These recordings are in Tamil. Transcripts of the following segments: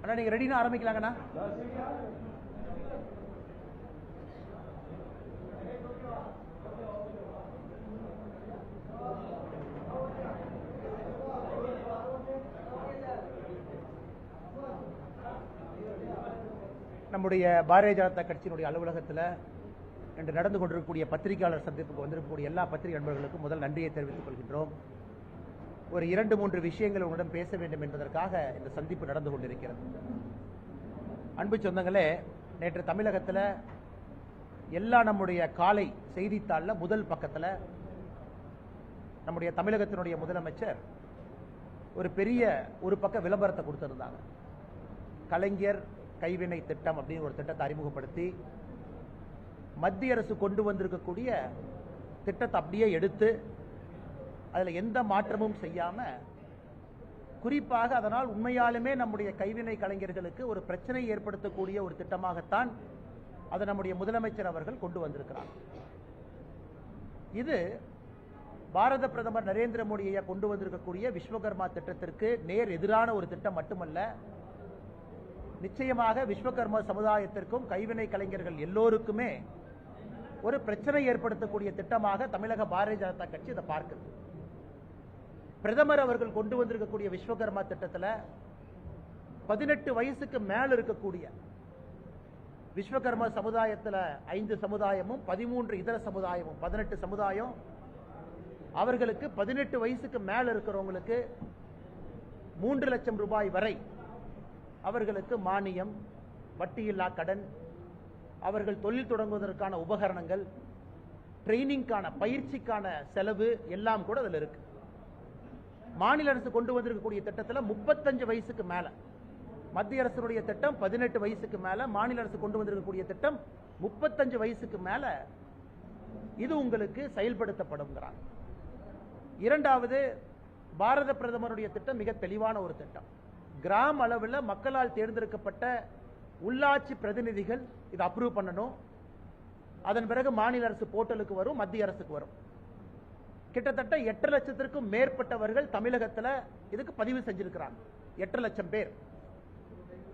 அண்ணா நீங்க ரெடினா ஆரம்பிக்கலாங்கண்ணா. நம்முடைய பாரதிய ஜனதா கட்சியினுடைய அலுவலகத்தில் இன்று நடந்து கொண்டிருக்கக்கூடிய பத்திரிகையாளர் சந்திப்புக்கு வந்திருக்கக்கூடிய எல்லா பத்திரிகை நண்பர்களுக்கும் முதல் நன்றியை தெரிவித்துக் கொள்கின்றோம். ஒரு 2-3 விஷயங்கள் உங்களிடம் பேச வேண்டும் என்பதற்காக இந்த சந்திப்பு நடந்து கொண்டிருக்கிறது. அன்பு சொந்தங்களே, நேற்று தமிழகத்தில் எல்லா நம்முடைய காலை செய்தித்தாளில் முதல் பக்கத்தில் நம்முடைய தமிழகத்தினுடைய முதலமைச்சர் ஒரு பக்க விளம்பரத்தை கொடுத்திருந்தாங்க. கலைஞர் கைவினை திட்டம் அப்படின்னு ஒரு திட்டத்தை அறிமுகப்படுத்தி மத்திய அரசு கொண்டு வந்திருக்கக்கூடிய திட்டத்தை அப்படியே எடுத்து அதில் எந்த மாற்றமும் செய்யாம, குறிப்பாக அதனால் உண்மையாலுமே நம்முடைய கைவினை கலைஞர்களுக்கு ஒரு பிரச்சனை ஏற்படுத்தக்கூடிய ஒரு திட்டமாகத்தான் அதை நம்முடைய முதலமைச்சர் அவர்கள் கொண்டு வந்திருக்கிறார். இது பாரத பிரதமர் நரேந்திர மோடியை கொண்டு வந்திருக்கக்கூடிய விஸ்வகர்மா திட்டத்திற்கு நேர் எதிரான ஒரு திட்டம் மட்டுமல்ல, நிச்சயமாக விஸ்வகர்மா சமுதாயத்திற்கும் கைவினை கலைஞர்கள் எல்லோருக்குமே ஒரு பிரச்சனை ஏற்படுத்தக்கூடிய திட்டமாக தமிழக பாரதிய ஜனதா கட்சி இதை பார்க்குது. பிரதமர் அவர்கள் கொண்டு வந்திருக்கக்கூடிய விஸ்வகர்மா திட்டத்தில் 18 வயசுக்கு மேல் இருக்கக்கூடிய விஸ்வகர்மா சமுதாயத்தில் 5 சமுதாயமும் 13 இதர சமுதாயமும் 18 சமுதாயம், அவர்களுக்கு 18 வயசுக்கு மேல் இருக்கிறவங்களுக்கு 3 லட்சம் ரூபாய் வரை அவர்களுக்கு மானியம், வட்டியில்லா கடன், அவர்கள் தொழில் தொடங்குவதற்கான உபகரணங்கள், ட்ரைனிங்கான பயிற்சிக்கான செலவு எல்லாம் கூட அதில் இருக்கு. மாநில அரசு கொண்டு வந்திருக்கக்கூடிய திட்டத்தில் 35 வயசுக்கு மேல, மத்திய அரசுடைய திட்டம் 18 வயசுக்கு மேல, மாநில அரசு கொண்டு வந்திருக்கக்கூடிய திட்டம் 35 வயசுக்கு மேல இது உங்களுக்கு செயல்படுத்தப்படும். இரண்டாவது, பாரத பிரதமருடைய திட்டம் மிக தெளிவான ஒரு திட்டம். கிராம அளவில் மக்களால் தேர்ந்தெடுக்கப்பட்ட உள்ளாட்சி பிரதிநிதிகள் இதை அப்ரூவ் பண்ணணும். அதன் பிறகு மாநில அரசு போர்ட்டலுக்கு வரும், மத்திய அரசுக்கு வரும். கிட்டத்தட்ட 8 லட்சத்திற்கும் மேற்பட்டவர்கள் தமிழகத்தில் இதுக்கு பதிவு செஞ்சிருக்கிறாங்க. 8 லட்சம் பேர்.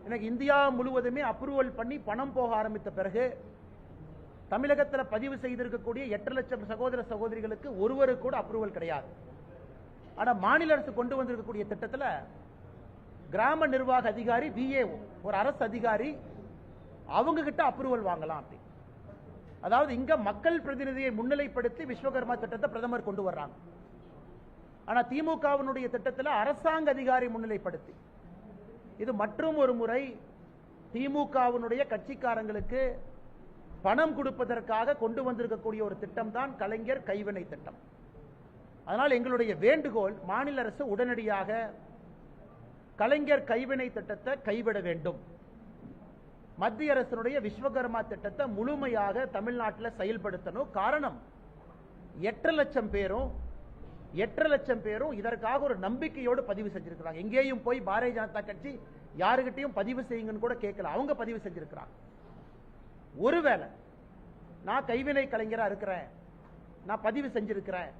எனக்கு இந்தியா முழுவதுமே அப்ரூவல் பண்ணி பணம் போக ஆரம்பித்த பிறகு தமிழகத்தில் பதிவு செய்திருக்கக்கூடிய 8 லட்சம் சகோதர சகோதரிகளுக்கு ஒருவருக்கு கூட அப்ரூவல் கிடையாது. ஆனால் மாநில அரசு கொண்டு வந்திருக்கக்கூடிய திட்டத்தில் கிராம நிர்வாக அதிகாரி, VAO, ஒரு அரசு அதிகாரி, அவங்க கிட்ட அப்ரூவல் வாங்கலாம். அப்படி அதாவது இங்க மக்கள் பிரதிநிதியை முன்னிலைப்படுத்தி விஸ்வகர்மா திட்டத்தை பிரதமர் கொண்டு வர்றாங்க. ஆனா திமுகவினுடைய திட்டத்தில் அரசாங்க அதிகாரி முன்னிலைப்படுத்தி, இது மற்றும் ஒரு முறை திமுகவினுடைய கட்சிக்காரங்களுக்கு பணம் கொடுப்பதற்காக கொண்டு வந்திருக்கக்கூடிய ஒரு திட்டம் தான் கலைஞர் கைவினை திட்டம். அதனால் எங்களுடைய வேண்டுகோள், மாநில அரசு உடனடியாக கலைஞர் கைவினை திட்டத்தை கைவிட வேண்டும். மத்திய அரசினுடைய விஸ்வகர்மா திட்டத்தை முழுமையாக தமிழ்நாட்டில் செயல்படுத்தணும். காரணம், 8 லட்சம் பேரும் இதற்காக ஒரு நம்பிக்கையோடு பதிவு செஞ்சிருக்கிறாங்க. எங்கேயும் போய் பாரதிய ஜனதா கட்சி யாருகிட்டையும் பதிவு செய்யுங்கன்னு கூட கேட்கல, அவங்க பதிவு செஞ்சிருக்கிறாங்க. ஒருவேளை நான் கைவினை கலைஞரா இருக்கிறேன், நான் பதிவு செஞ்சிருக்கிறேன்,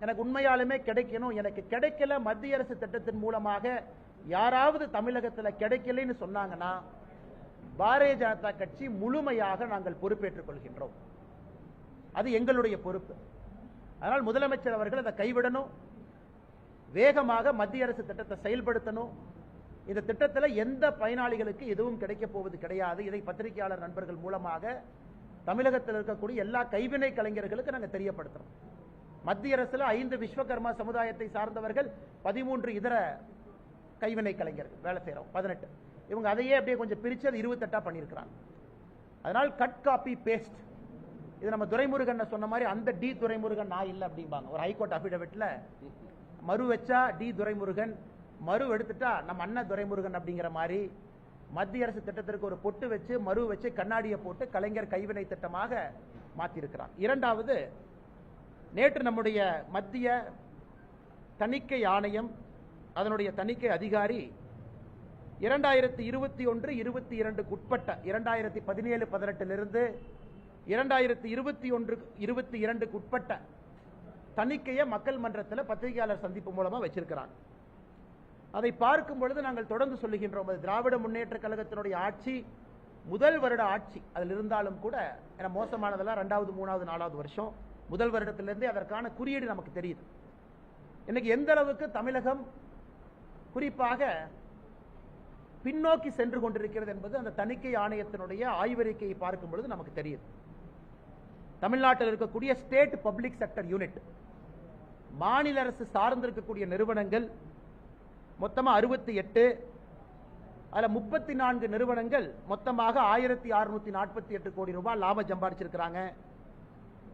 எனக்கு உண்மையாலுமே கிடைக்கணும், எனக்கு கிடைக்கல, மத்திய அரசு திட்டத்தின் மூலமாக யாராவது தமிழகத்தில் கிடைக்கலன்னு சொன்னாங்கன்னா பாரதிய ஜனதா கட்சி முழுமையாக நாங்கள் பொறுப்பேற்றுக் கொள்கின்றோம். அது எங்களுடைய பொறுப்பு. அதனால் முதலமைச்சர் அவர்கள் அதை கைவிடணும், வேகமாக மத்திய அரசு திட்டத்தை செயல்படுத்தணும். இந்த திட்டத்தில் எந்த பயனாளிகளுக்கு எதுவும் கிடைக்க போவது கிடையாது. இதை பத்திரிகையாளர் நண்பர்கள் மூலமாக தமிழகத்தில் இருக்கக்கூடிய எல்லா கைவினை கலைஞர்களுக்கு நாங்கள் தெரியப்படுத்துறோம். மத்திய அரசில் 5 விஸ்வகர்மா சமுதாயத்தை சார்ந்தவர்கள், 13 இதர கைவினை கலைஞர்கள் வேலை செய்யறோம், 18. இவங்க அதையே அப்படியே கொஞ்சம் பிரிச்சு அது 28 பண்ணியிருக்கிறாங்க. அதனால் கட் காப்பி பேஸ்ட், இது நம்ம துரைமுருகன் சொன்ன மாதிரி அந்த டி துரைமுருகன் நான் இல்லை அப்படிம்பாங்க. ஒரு ஹைகோர்ட் அபிடவிட்ல மறு வச்சா டி துரைமுருகன், மறு எடுத்துட்டா நம்ம அண்ணன் துரைமுருகன் அப்படிங்கிற மாதிரி மத்திய அரசு திட்டத்திற்கு ஒரு பொட்டு வச்சு மறு வச்சு கண்ணாடியை போட்டு கலைஞர் கைவினை திட்டமாக மாற்றியிருக்கிறார். இரண்டாவது, நேற்று நம்முடைய மத்திய தணிக்கை ஆணையம், அதனுடைய தணிக்கை அதிகாரி 2021-22 உட்பட்ட 2017-18 2021-22 உட்பட்ட தணிக்கையை மக்கள் மன்றத்தில் பத்திரிகையாளர் சந்திப்பு மூலமா வச்சிருக்கிறாங்க. அதை பார்க்கும் பொழுது நாங்கள் தொடர்ந்து சொல்லுகின்றோம், அது திராவிட முன்னேற்ற கழகத்தினுடைய ஆட்சி முதல் வருட ஆட்சி அதில் இருந்தாலும் கூட மோசமானதெல்லாம் 2வது 3வது 4வது வருஷம், முதல் வருடத்திலிருந்தே அதற்கான குறியீடு நமக்கு தெரியுது. இன்னைக்கு எந்த அளவுக்கு தமிழகம் குறிப்பாக பின்னோக்கி சென்று கொண்டிருக்கிறது என்பது அந்த தணிக்கை ஆணையத்தினுடைய ஆய்வறிக்கையை பார்க்கும் பொழுது நமக்கு தெரியுது. தமிழ்நாட்டில் இருக்கக்கூடிய ஸ்டேட் பப்ளிக் செக்டர் யூனிட், மாநில அரசு சார்ந்திருக்கக்கூடிய நிறுவனங்கள் மொத்தமா 68, அதுல 34 நிறுவனங்கள் மொத்தமாக 1648 கோடி ரூபாய் லாபம் சம்பாதிச்சிருக்கிறாங்க.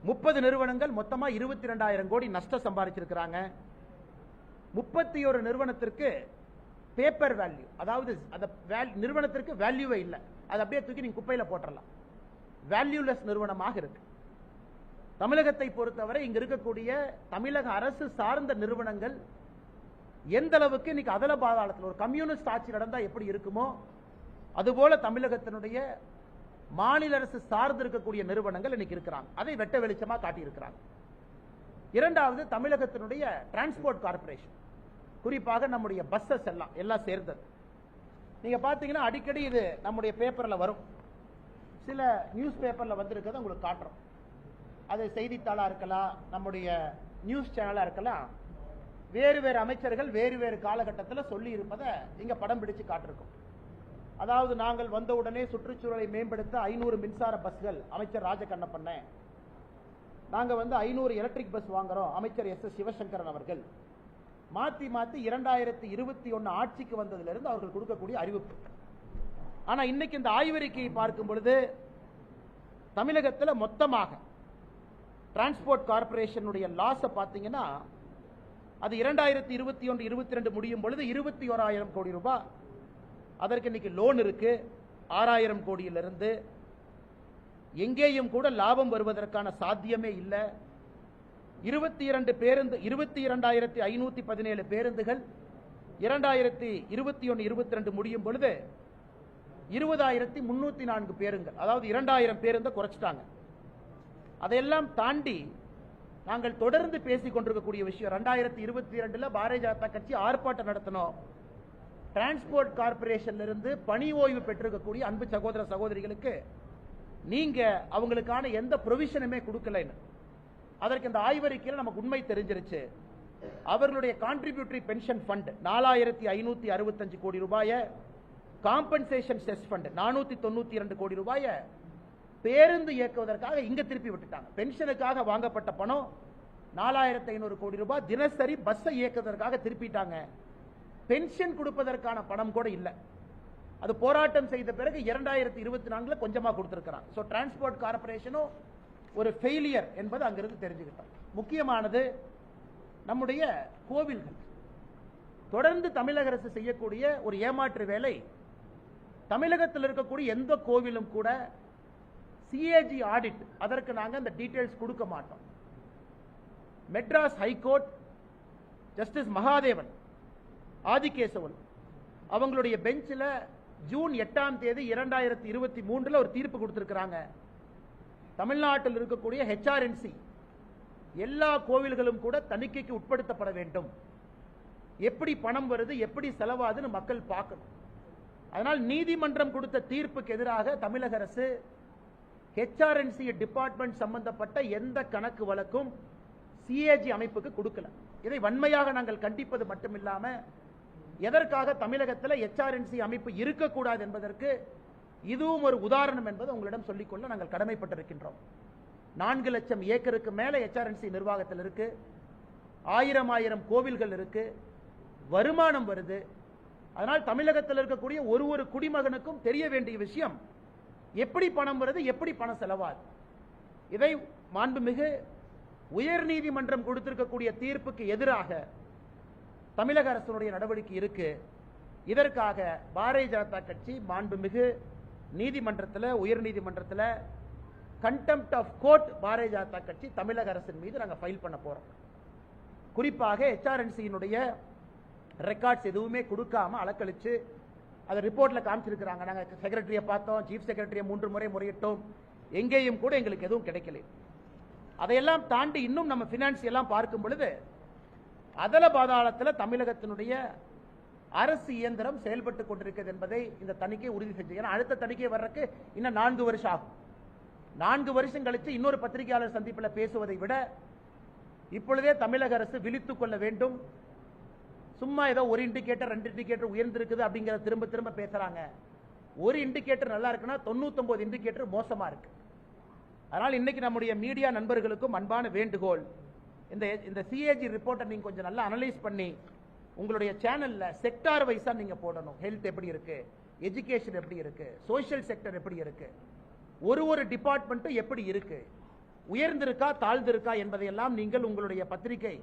30 நிறுவனங்கள் மொத்தமா 22,000 கோடி நஷ்டம் சம்பாதிச்சிருக்கிறாங்க. 31 நிறுவனத்திற்கு பேப்பர் வேல்யூ, அதாவது அந்த நிறுவனத்திற்கு வேல்யூவே இல்லை, அது அப்படியே தூக்கி நீங்க குப்பையில போட்டுறலாம், வேல்யூலெஸ் நிறுவனமாக இருக்கு. தமிழகத்தை பொறுத்தவரை இங்க இருக்கக்கூடிய தமிழக அரசு சார்ந்த நிறுவனங்கள் எந்த அளவுக்கு இன்னைக்கு அதல பாதாளத்தில் ஒரு கம்யூனிஸ்ட் ஆட்சி நடந்தா எப்படி இருக்குமோ அதுபோல தமிழகத்தினுடைய மாநில அரசு சார்ந்து இருக்கக்கூடிய நிறுவனங்கள் இன்னைக்கு இருக்கிறாங்க. அதை வெட்ட வெளிச்சமா காட்டி இருக்கிறாங்க. இரண்டாவது, தமிழகத்தினுடைய டிரான்ஸ்போர்ட் கார்பரேஷன், குறிப்பாக நம்முடைய பஸ்ஸஸ் எல்லாம் சேர்ந்தது. நீங்க பாத்தீங்கன்னா அடிக்கடி இது நம்முடைய பேப்பர்ல வரும், சில நியூஸ் பேப்பர்ல வந்திருக்கிறத உங்களுக்கு காட்டுறோம். அது செய்தித்தாளா இருக்கலாம், நம்முடைய நியூஸ் சேனலா இருக்கலாம், வேறு வேறு அமைச்சர்கள் வேறு வேறு காலகட்டத்தில் சொல்லி இருப்பதை இங்க படம் பிடிச்சு காட்டிருக்கோம். அதாவது நாங்கள் வந்தவுடனே சுற்றுச்சூழலை மேம்படுத்த 500 மின்சார பஸ்கள் அமைச்சர் ராஜகண்ணப்பண்ண, நாங்க 500 எலக்ட்ரிக் பஸ் வாங்குறோம் அமைச்சர் எஸ். சிவசங்கரன் அவர்கள். மாத்தி மாத்தி 2021 ஆட்சிக்கு வந்ததிலிருந்து அவர்கள் கொடுக்கக்கூடிய அறிவிப்பு. ஆனா இன்னைக்கு இந்த ஆய்வறிக்கையை பார்க்கும் பொழுது தமிழகத்தில் மொத்தமாக டிரான்ஸ்போர்ட் கார்பரேஷனுடைய லாஸ் பாத்தீங்கன்னா அது 2021-22 முடியும் பொழுது 21,000 கோடி ரூபாய். அதற்கு இன்னைக்கு லோன் இருக்கு 6,000 கோடியிலிருந்து. எங்கேயும் கூட லாபம் வருவதற்கான சாத்தியமே இல்லை. 22,517 பேருந்துகள் 2021-22 முடியும் பொழுது 20,304 பேருந்துகள், அதாவது 2,000 பேருந்தை குறைச்சிட்டாங்க. அதையெல்லாம் தாண்டி நாங்கள் தொடர்ந்து பேசிக் கொண்டிருக்கக்கூடிய விஷயம், 2022 பாரதிய ஜனதா கட்சி ஆர்ப்பாட்டம் நடத்தணும். டிரான்ஸ்போர்ட் கார்பரேஷன்ல இருந்து பணி ஓய்வு பெற்றிருக்கக்கூடிய அன்பு சகோதர சகோதரிகளுக்கு நீங்க அவங்களுக்கான எந்த ப்ரொவிஷனுமே கொடுக்கலன்னு. அதற்கு இந்த ஆய்வறிக்கையில் நமக்கு உண்மை தெரிஞ்சிருச்சு. அவர்களுடைய கான்ட்ரிபியூட்டரி பென்ஷன் ஃபண்ட் 4,565 கோடி ரூபாய, காம்பன்சேஷன் செஸ் ஃபண்ட் 492 கோடி ரூபாய பேருந்து இயக்குவதற்காக இங்க திருப்பி விட்டுட்டாங்க. பென்ஷனுக்காக வாங்கப்பட்ட பணம் 4,500 கோடி ரூபாய் தினசரி பஸ்ஸை இயக்குவதற்காக திருப்பிட்டாங்க. பென்ஷன் கொடுப்பதற்கான பணம் கூட இல்லை. அது போராட்டம் செய்த பிறகு 2024 கொஞ்சமா கொடுத்திருக்கிறாங்க. சோ டிரான்ஸ்போர்ட் கார்பரேஷனும் ஒரு ஃபெயிலியர் என்பது அங்கிருந்து தெரிஞ்சுக்கிட்டோம். முக்கியமானது நம்முடைய கோவில்கள். தொடர்ந்து தமிழக அரசு செய்யக்கூடிய ஒரு ஏமாற்று வேலை, தமிழகத்தில் இருக்கக்கூடிய எந்த கோவிலும் கூட சிஏஜி ஆடிட், அதற்கு நாங்கள் அந்த டீடைல்ஸ் கொடுக்க மாட்டோம். மெட்ராஸ் ஹைகோர்ட் ஜஸ்டிஸ் மகாதேவன் ஆதிகேசவன் அவங்களுடைய பெஞ்சில் ஜூன் 8ஆம் தேதி 2023 ஒரு தீர்ப்பு கொடுத்திருக்கிறாங்க. தமிழ்நாட்டில் இருக்கக்கூடிய ஹெச்ஆர்என்சி எல்லா கோவில்களும் கூட தணிக்கைக்கு உட்படுத்தப்பட வேண்டும். எப்படி பணம் வருது, எப்படி செலவாதுன்னு மக்கள் பார்க்கணும். அதனால் நீதிமன்றம் கொடுத்த தீர்ப்புக்கு எதிராக தமிழக அரசு ஹெச்ஆர்என்சி டிபார்ட்மெண்ட் சம்பந்தப்பட்ட எந்த கணக்கு வழக்கும் சிஏஜி அமைப்புக்கு கொடுக்கல. இதை வன்மையாக நாங்கள் கண்டிப்பது மட்டுமில்லாம, எதற்காக தமிழகத்தில் ஹெச்ஆர்என்சி அமைப்பு இருக்கக்கூடாது என்பதற்கு இதுவும் ஒரு உதாரணம் என்பது உங்களிடம் சொல்லிக்கொள்ள நாங்கள் கடமைப்பட்டிருக்கின்றோம். 4 லட்சம் ஏக்கருக்கு மேல ஹெச்ஆர்என்சி நிர்வாகத்தில் இருக்கு. 1000 கோவில்கள் இருக்கு, வருமானம் வருது. அதனால் தமிழகத்தில் இருக்கக்கூடிய ஒரு குடிமகனுக்கும் தெரிய வேண்டிய விஷயம், எப்படி பணம் வருது, எப்படி பணம் செலவாது. இதை மாண்புமிகு உயர்நீதிமன்றம் கொடுத்திருக்கக்கூடிய தீர்ப்புக்கு எதிராக தமிழக அரசுடைய நடவடிக்கை இருக்கு. இதற்காக பாரதிய ஜனதா கட்சி மாண்புமிகு நீதிமன்றத்தில், உயர்நீதிமன்றத்தில் contempt of court Bharatiya Janata கட்சி தமிழக அரசின் மீது நாங்கள் ஃபைல் பண்ண போறோம். குறிப்பாக ஹெச்ஆர்என்சியினுடைய ரெக்கார்ட்ஸ் எதுவுமே கொடுக்காம அலக்கழிச்சு அதை ரிப்போர்ட்ல காமிச்சிருக்கிறாங்க. நாங்கள் செக்ரட்டரியை பார்த்தோம், சீஃப் செக்ரட்டரியை 3 முறை முறையிட்டோம், எங்கேயும் கூட எங்களுக்கு எதுவும் கிடைக்கல. அதையெல்லாம் தாண்டி இன்னும் நம்ம பினான்சியெல்லாம் பார்க்கும் பொழுது அதல பாதாளத்தில் தமிழகத்தினுடைய அரசு இயந்திரம் செயல்பட்டு கொண்டிருக்கிறது என்பதை இந்த தணிக்கை உறுதி செஞ்சு. ஏன்னா அடுத்த தணிக்கை வர்றதுக்கு இன்னும் 4 வருஷம் ஆகும். 4 வருஷம் கழித்து இன்னொரு பத்திரிகையாளர் சந்திப்பில் பேசுவதை விட இப்பொழுதே தமிழக அரசு விழித்துக் கொள்ள வேண்டும். சும்மா ஏதோ ஒரு இண்டிகேட்டர் 2 இண்டிகேட்டர் உயர்ந்திருக்குது அப்படிங்கிற திரும்ப திரும்ப பேசுறாங்க. ஒரு இண்டிகேட்டர் நல்லா இருக்குன்னா 99 இண்டிகேட்டர் மோசமா இருக்கு. அதனால் இன்னைக்கு நம்முடைய மீடியா நண்பர்களுக்கும் அன்பான வேண்டுகோள், இந்த சிஏஜி ரிப்போர்ட்டை நீங்க கொஞ்சம் நல்லா அனலைஸ் பண்ணி உங்களுடைய சேனல்ல செக்டார் வைஸா நீங்க போடணும். ஹெல்த் எப்படி இருக்கு, எஜுகேஷன் எப்படி இருக்கு, சோஷியல் செக்டர் எப்படி இருக்கு, ஒரு டிபார்ட்மெண்ட்டும் எப்படி இருக்கு, உயர்ந்திருக்கா தாழ்ந்திருக்கா என்பதையெல்லாம் நீங்கள் உங்களுடைய பத்திரிகை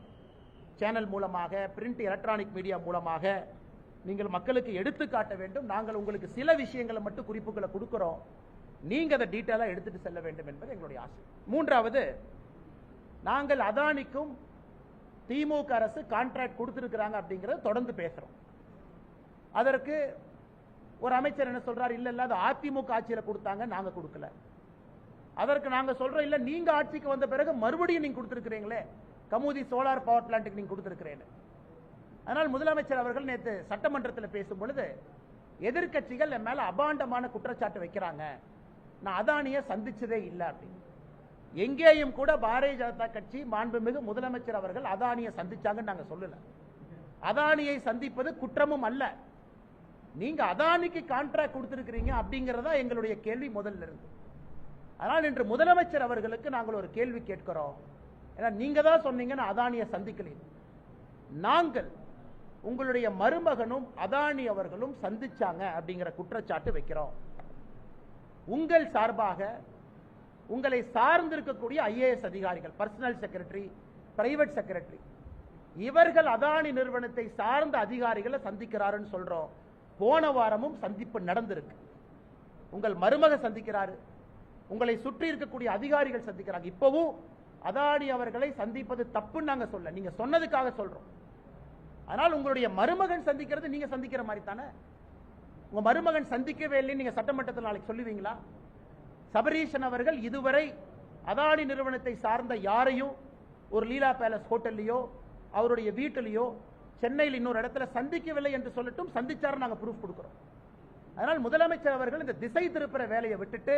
சேனல் மூலமாக, பிரிண்ட் எலக்ட்ரானிக் மீடியா மூலமாக நீங்கள் மக்களுக்கு எடுத்து காட்ட வேண்டும். நாங்கள் உங்களுக்கு சில விஷயங்களை மட்டும் குறிப்புகளை கொடுக்கிறோம், நீங்க அதை டீட்டெயிலா எடுத்துட்டு செல்ல வேண்டும் என்பது எங்களுடைய ஆசை. மூன்றாவது, நாங்கள் அதானிக்கும் திமுக அரசு கான்ட்ராக்ட் கொடுத்திருக்கிறாங்க அப்படிங்கறத தொடர்ந்து பேசுறோம். அதற்கு ஒரு அமைச்சர் என்ன சொல்றார், இல்ல அது அதிமுக ஆட்சியில கொடுத்தாங்க, நாங்க கொடுக்கல. அதற்கு நாங்க சொல்றோம், இல்ல நீங்க ஆட்சிக்கு வந்த பிறகு மறுபடியும் நீங்க கொடுத்திருக்கிறீங்களே, கமுதி சோலார் பவர் பிளான்ட்டுக்கு நீங்க கொடுத்திருக்கிறீங்க. அதனால் முதலமைச்சர் அவர்கள் நேற்று சட்டமன்றத்தில் பேசும் பொழுது எதிர்கட்சிகள் என் மேல அபாண்டமான குற்றச்சாட்டு வைக்கிறாங்க, நான் அதானியை சந்திச்சதே இல்லை அப்படின்னு. எங்கேயும் கூட பாரதிய ஜனதா கட்சி மாண்புமிகு முதலமைச்சர் அவர்கள் அதானியை சந்திச்சாங்கன்னு நாங்க சொல்லல. அதானியை சந்திப்பது குற்றமும் அல்ல. நீங்க அதானிக்கு கான்ட்ராக்ட் கொடுத்திருக்கிறீங்க அப்படிங்கறதா எங்களுடைய கேள்வி முதல்ல இருந்து. ஆனால் இன்று முதலமைச்சர் அவர்களுக்கு நாங்கள் ஒரு கேள்வி கேட்கிறோம். ஏன்னா நீங்க தான் சொன்னீங்க நான் அதானியை சந்திக்கல. நாங்கள் உங்களுடைய மருமகனும் அதானி அவர்களும் சந்திச்சாங்க அப்படிங்கிற குற்றச்சாட்டு வைக்கிறோம். உங்கள் சார்பாக உங்களை சார்ந்திருக்கக்கூடிய ஐஏஎஸ் அதிகாரிகள், பர்சனல் செக்ரட்டரி, பிரைவேட் செக்ரட்டரி, இவர்கள் அதானி நிறுவனத்தை சார்ந்த அதிகாரிகளை சந்திக்கிறாருன்னு சொல்றோம். போன வாரமும் சந்திப்பு நடந்திருக்கு. உங்கள் மருமக சந்திக்கிறாரு, உங்களை சுற்றி இருக்கக்கூடிய அதிகாரிகள் சந்திக்கிறாங்க. இப்பவும் அதானி அவர்களை சந்திப்பது தப்புன்னு நாங்க சொல்ல, நீங்க சொன்னதுக்காக சொல்றோம். ஆனால் உங்களுடைய மருமகன் சந்திக்கிறது நீங்க சந்திக்கிற மாதிரி தானே. உங்க மருமகன் சந்திக்கவே இல்லை நீங்க சட்டமன்றத்தில் நாளைக்கு சொல்லுவீங்களா? சபரீஷன் அவர்கள் இதுவரை அதானி நிறுவனத்தை சார்ந்த யாரையும் ஒரு லீலா பேலஸ் ஹோட்டல்லையோ அவருடைய வீட்டிலேயோ சென்னையில் இன்னொரு இடத்துல சந்திக்கவில்லை என்று சொல்லட்டும், சந்திச்சாரு நாங்க ப்ரூஃப் கொடுக்கிறோம். அதனால் முதலமைச்சர் அவர்கள் இந்த திசை திருப்புற வேலையை விட்டுட்டு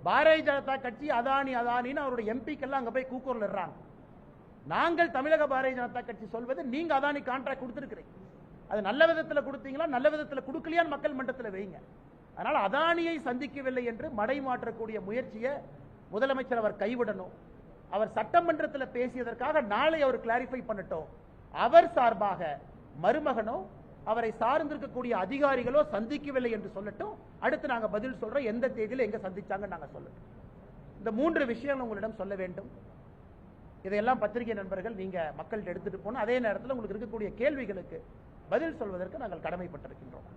பாரதிய ஜனதா கட்சி அதானின்னு அவருடைய எம்பிக்கெல்லாம் அங்க போய் கூக்குரல் இடுறாங்க. நாங்கள் தமிழக பாரதிய ஜனதா கட்சி சொல்வது, நீங்க அதானி கான்ட்ராக்ட் கொடுத்திருக்கிறீங்க, அது நல்ல விதத்துல கொடுத்தீங்களா, நல்ல விதத்துல கொடுக்கலையான்னு மக்கள் மன்றத்தில் வைங்க. அதனால அதானியை சந்திக்கவில்லை என்று மடை மாற்றக்கூடிய முயற்சியை முதலமைச்சர் அவர் கைவிடணும். அவர் சட்டமன்றத்தில் பேசியதற்காக நாளை அவர் கிளாரிஃபை பண்ணட்டும். அவர் சார்பாக மருமகனோ அவரை சார்ந்திருக்கக்கூடிய அதிகாரிகளோ சந்திக்கவில்லை என்று சொல்லட்டும். அடுத்து நாங்க பதில் சொல்றோம், எந்த தேதியில் எங்க சந்திச்சாங்க நாங்க சொல்லட்டும். இந்த 3 விஷயங்கள் உங்களிடம் சொல்ல வேண்டும். இதையெல்லாம் பத்திரிகை நண்பர்கள் நீங்க மக்கள்கிட்ட எடுத்துட்டு போன அதே நேரத்தில் உங்களுக்கு இருக்கக்கூடிய கேள்விகளுக்கு பதில் சொல்வதற்கு நாங்கள் கடமைப்பட்டிருக்கின்றோம்.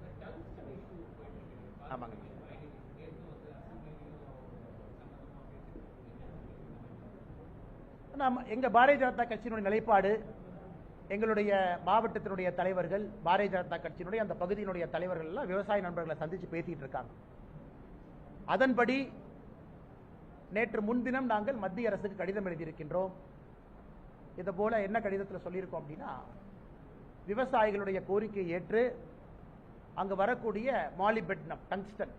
ஆமாங்க. எங்க பாரதிய ஜனதா கட்சியினுடைய நிலைப்பாடு, எங்களுடைய மாவட்டத்தினுடைய தலைவர்கள், பாரதிய ஜனதா கட்சியினுடைய அந்த பகுதியினுடைய தலைவர்கள் எல்லாம் விவசாய நண்பர்களை சந்திச்சு பேசிட்டு இருக்காங்க. அதன்படி நேற்று முன்தினம் நாங்கள் மத்திய அரசுக்கு கடிதம் எழுதியிருக்கின்றோம். இதை போல என்ன கடிதத்தில் சொல்லியிருக்கோம் அப்படின்னா, விவசாயிகளுடைய கோரிக்கையை ஏற்று அங்கு வரக்கூடிய மாலிபெட்னம், டங்ஸ்டன்,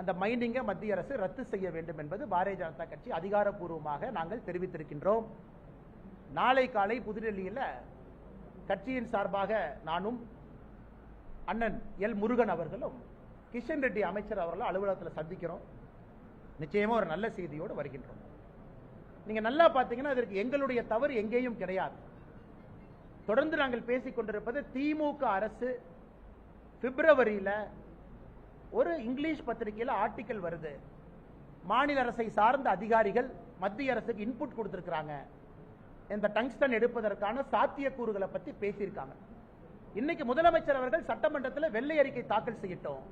அந்த மைனிங்கை மத்திய அரசு ரத்து செய்ய வேண்டும் என்பது பாரதிய ஜனதா கட்சி அதிகாரப்பூர்வமாக நாங்கள் தெரிவித்திருக்கின்றோம். நாளை காலை புதுடெல்லியில் கட்சியின் சார்பாக நானும் அண்ணன் எல் முருகன் அவர்களும் கிஷன் ரெட்டி அமைச்சர் அவர்களும் அலுவலகத்தில் சந்திக்கிறோம். நிச்சயமா ஒரு நல்ல செய்தியோடு வருகின்றோம். நீங்க நல்லா பார்த்தீங்கன்னா அதற்கு எங்களுடைய தவறு எங்கேயும் கிடையாது. தொடர்ந்து நாங்கள் பேசிக் கொண்டிருப்பது, திமுக அரசு பிப்ரவரியில ஒரு இங்கிலீஷ் பத்திரிகையில் ஆர்டிக்கல் வருது, மாநில அரசை சார்ந்த அதிகாரிகள் மத்திய அரசுக்கு இன்புட் கொடுத்திருக்கிறாங்க, இந்த டங்ஸ்டன் எடுப்பதற்கான சாத்தியக்கூறுகளை பத்தி பேசியிருக்காங்க. இன்னைக்கு முதலமைச்சர் அவர்கள் சட்டமன்றத்தில் வெள்ளை அறிக்கை தாக்கல் செய்யட்டும்.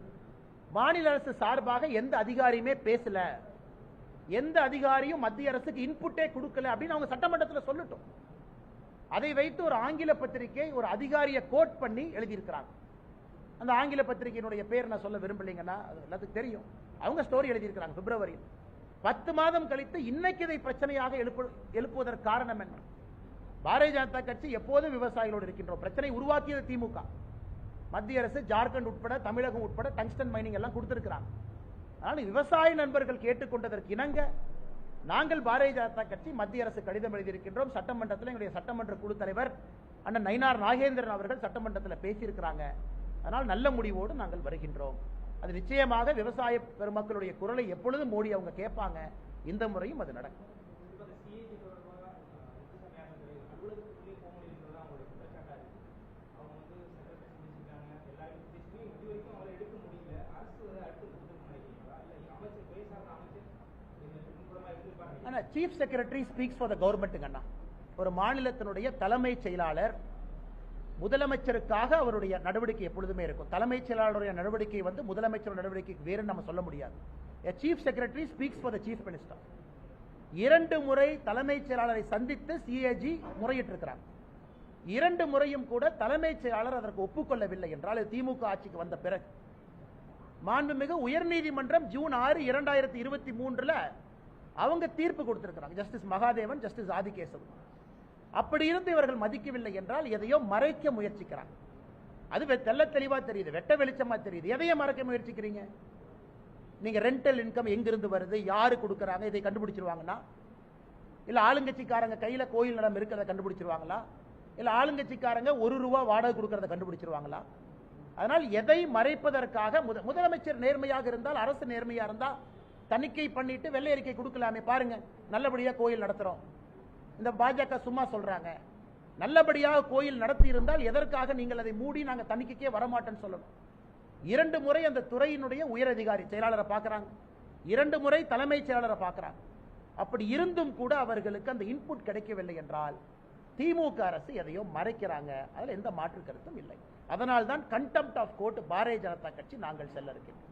மாநில அரசு சார்பாக எந்த அதிகாரியுமே பேசல, எந்த அதிகாரியும் மத்திய அரசுக்கு இன்புட்டே கொடுக்கல அப்படின்னு அவங்க சட்டமன்றத்தில் சொல்லட்டும். அதை வைத்து ஒரு ஆங்கில பத்திரிகை ஒரு அதிகாரியை கோட் பண்ணி எழுதியிருக்கிறாங்க. அந்த ஆங்கில பத்திரிகையினுடைய பேர் நான் சொல்ல விரும்பலைங்கன்னா அது எல்லாத்துக்கும் தெரியும். அவங்க ஸ்டோரி எழுதியிருக்கிறாங்க பிப்ரவரியில். 10 மாதம் கழித்து இன்னைக்கு இதை பிரச்சனையாக எழுப்புவதற்கு காரணம் என்ன? பாரதிய ஜனதா கட்சி எப்போதும் விவசாயிகளோடு இருக்கின்றோம். பிரச்சனை உருவாக்கியது திமுக. மத்திய அரசு ஜார்க்கண்ட் உட்பட தமிழகம் உட்பட டங்ஸ்டன் மைனிங் எல்லாம் கொடுத்திருக்கிறாங்க. அதனால விவசாய நண்பர்கள் கேட்டுக்கொண்டதற்கு இணங்க நாங்கள் பாரதிய ஜனதா கட்சி மத்திய அரசு கடிதம் எழுதியிருக்கின்றோம். சட்டமன்றத்தில் எங்களுடைய சட்டமன்ற குழு தலைவர் அண்ணன் நயினார் நாகேந்திரன் அவர்கள் சட்டமன்றத்தில் பேசியிருக்கிறாங்க. அதனால் நல்ல முடிவோடு நாங்கள் வருகின்றோம். அது நிச்சயமாக விவசாய பெருமக்களுடைய குரலை எப்பொழுதும் மோடி அவங்க கேட்பாங்க. இந்த முறையும் அது நடக்கும். Chief secretary speaks for the government. அண்ணா, ஒரு மாநிலத்தினுடைய தலைமைச் செயலாளர் முதலமைச்சருக்காக அவருடைய நடவடிக்கை எப்பொழுதுமே இருக்கும். தலைமைச் செயலாளருடைய நடவடிக்கை வந்து முதலமைச்சர் நடவடிக்கைக்கு வேறு நம்ம சொல்ல முடியாது. Chief secretary speaks for the chief minister. 2 முறை தலைமைச் செயலாளரை சந்தித்து சிஏஜி முறையிட்டிருக்கிறார். 2 முறையும் கூட தலைமைச் செயலாளர் அதற்கு ஒப்புக்கொள்ளவில்லை என்றால் திமுக ஆட்சிக்கு வந்த பிறகு மாண்புமிகு உயர்நீதிமன்றம் ஜூன் 6, 2023 அவங்க தீர்ப்பு கொடுத்திருக்கிறாங்க. Justice Mahadevan, Justice Adikesavan. அப்படி இருந்து இவர்கள் மதிக்கவில்லை என்றால் எதையோ மறைக்க முயற்சிக்கிறாங்க. அது தெல்ல தெளிவா தெரியுது, வெட்ட வெளிச்சமா தெரியுது. எதையோ மறைக்க முயற்சிக்கிறீங்க. நீங்க ரெண்டல் இன்கம் எங்கிருந்து வருது, யாரு கொடுக்கறாங்க, இதை கண்டுபிடிச்சிருவாங்கன்னா, இல்ல ஆளுங்கட்சிக்காரங்க கையில கோயில் நிலம் இருக்கிறத கண்டுபிடிச்சிருவாங்களா, இல்ல ஆளுங்கட்சிக்காரங்க ₹1 வாடகை கொடுக்கறத கண்டுபிடிச்சிருவாங்களா? அதனால் எதை மறைப்பதற்காக முதலமைச்சர் நேர்மையாக இருந்தால், அரசு நேர்மையா இருந்தா தணிக்கை பண்ணிட்டு வெள்ளை அறிக்கை கொடுக்கலாமே. பாருங்க, நல்லபடியா கோயில் நடத்துறோம். இந்த பாஜக சும்மா சொல்றாங்க. நல்லபடியாக கோயில் நடத்தி இருந்தால் எதற்காக நீங்கள் அதை மூடி நாங்க தணிக்கைக்கே வரமாட்டேன்னு சொல்லணும். 2 முறை அந்த துறையினுடைய உயர் அதிகாரி செயலாளரை பார்க்கறாங்க, 2 முறை தலைமைச் செயலாளரை பார்க்கறாங்க. அப்படி இருந்தும் கூட அவர்களுக்கு அந்த இன்புட் கிடைக்கவில்லை என்றால் திமுக அரசு எதையோ மறைக்கிறாங்க. அதில் எந்த மாற்று கருத்தும் இல்லை. அதனால் தான் contempt of court Bharatiya Janata கட்சி நாங்கள் செல்ல இருக்கின்றோம்.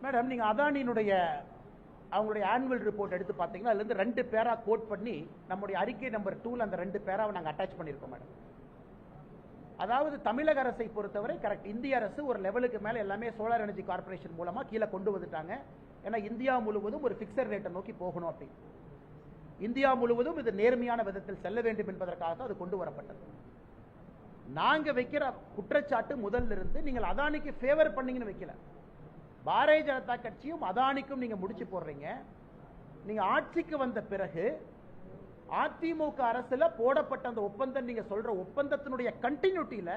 மேடம், நீங்க அதானியினுடைய அவங்களுடைய ஆனுவல் ரிப்போர்ட் எடுத்து பார்த்தீங்கன்னா அதுல இருந்து 2 பேரா கோட் பண்ணி நம்முடைய அறிக்கை நம்பர் 2 அந்த 2 பேராவை நாங்கள் அட்டாச் பண்ணியிருக்கோம் மேடம். அதாவது தமிழக அரசை பொறுத்தவரை கரெக்ட், இந்திய அரசு ஒரு லெவலுக்கு மேல எல்லாமே சோலார் எனர்ஜி கார்பரேஷன் மூலமா கீழே கொண்டு வந்துட்டாங்க. ஏன்னா இந்தியா முழுவதும் ஒரு பிக்சர் ரேட்டை நோக்கி போகணும். அப்படி இந்தியா முழுவதும் இது நேர்மையான விதத்தில் செல்ல வேண்டும் என்பதற்காக தான் அது கொண்டு வரப்பட்டது. நாங்க வைக்கிற குற்றச்சாட்டு முதல்ல இருந்து நீங்கள் அதானிக்கு ஃபேவர் பண்ணீங்கன்னு வைக்கல. பாரதிய ஜனதா கட்சியும் அதானிக்கும் நீங்க முடிச்சு போடுறீங்க. நீங்க ஆட்சிக்கு வந்த பிறகு அதிமுக அரசுல போடப்பட்ட அந்த ஒப்பந்தம், நீங்க சொல்ற ஒப்பந்தத்தினுடைய கண்டினியூட்டியில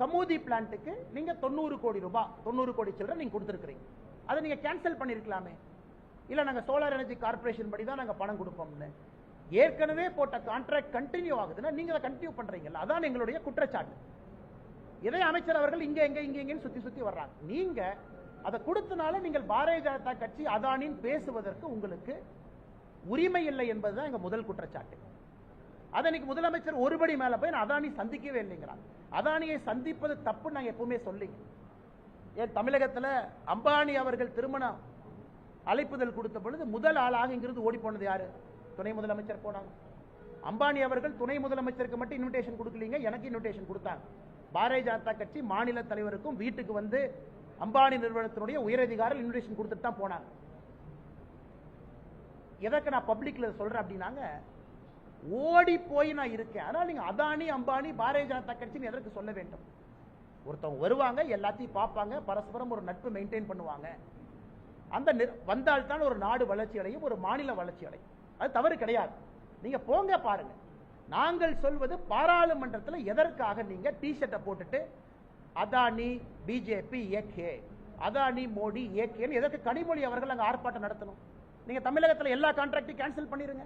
கமோதி பிளான்ட்டுக்கு நீங்க 90 கோடி ரூபாய், 90 கோடி சில்லறை நீங்க கொடுத்திருக்கீங்க. அதை நீங்க கேன்சல் பண்ணிருக்கலாமே. இல்ல நாங்க சோலார் எனர்ஜி கார்பரேஷன் படி தான் நாங்க பணம் கொடுப்போம்னு. ஏற்கனவே போட்ட கான்ட்ராக்ட் கண்டினியூ ஆகுதுன்னா நீங்க அதை கண்டினியூ பண்றீங்கல்ல, அதான் எங்களுடைய குற்றச்சாட்டு. இதை அமைச்சர் அவர்கள் இங்க எங்க இங்க சுத்தி சுத்தி வர்றாங்க. நீங்க அதை கொடுத்தனால நீங்கள் பாரதிய ஜனதா கட்சி அதானின் பேசுவதற்கு உங்களுக்கு உரிமை இல்லை என்பதுதான் எங்க முதல் குற்றச்சாட்டு. அதனைக்கு முதலமைச்சர் ஒருபடி மேல போய் நான் அதானி சந்திக்கவே இல்லைங்கிறாங்க. அதானியை சந்திப்பது தப்பு நாங்க எப்பவுமே சொல்லிங்க. ஏன் தமிழகத்துல அம்பானி அவர்கள் திருமணம் அழைப்புதல் கொடுத்த பொழுது முதல் ஆளாக இங்கிருந்து ஓடி போனது யாரு? துணை முதலமைச்சர் போனாங்க. அம்பானி அவர்கள் துணை முதலமைச்சருக்கு மட்டும் இன்விடேஷன் கொடுக்கலீங்க, எனக்கு இன்விடேஷன் கொடுத்தாங்க. பாரதிய ஜனதா கட்சி மாநில தலைவருக்கும் வீட்டுக்கு வந்து அம்பானி நிறுவனத்தினுடைய உயரதிகாரிகள் இன்விடேஷன் கொடுத்துட்டு தான் போனாங்க. எதற்கு நான் பப்ளிக்ல சொல்றேன் அப்படின்னாங்க, ஓடி போய் நான் இருக்கேன். அதனால நீங்க அதானி அம்பானி பாரதிய ஜனதா கட்சின்னு எதற்கு சொல்ல வேண்டும்? ஒருத்தவங்க வருவாங்க, எல்லாத்தையும் பார்ப்பாங்க, பரஸ்பரம் ஒரு நட்பு மெயின்டைன் பண்ணுவாங்க. அந்த வந்தால்தான் ஒரு நாடு வளர்ச்சி அடையும், ஒரு மாநில வளர்ச்சி அடையும். அது தவறு கிடையாது. நீங்க போங்க பாருங்க. நாங்கள் சொல்வது பாராளுமன்றத்தில் எதற்காக நீங்க டி ஷர்ட்டை போட்டுட்டு அதானி பிஜேபி ஏகே, அதானி மோடி ஏகேன்னு எதற்கு கனிமொழி அவர்கள் அங்க ஆர்ப்பாட்டம் நடத்தணும்? நீங்க தமிழகத்தில் எல்லா கான்ட்ராக்டையும் கேன்சல் பண்ணிருங்க,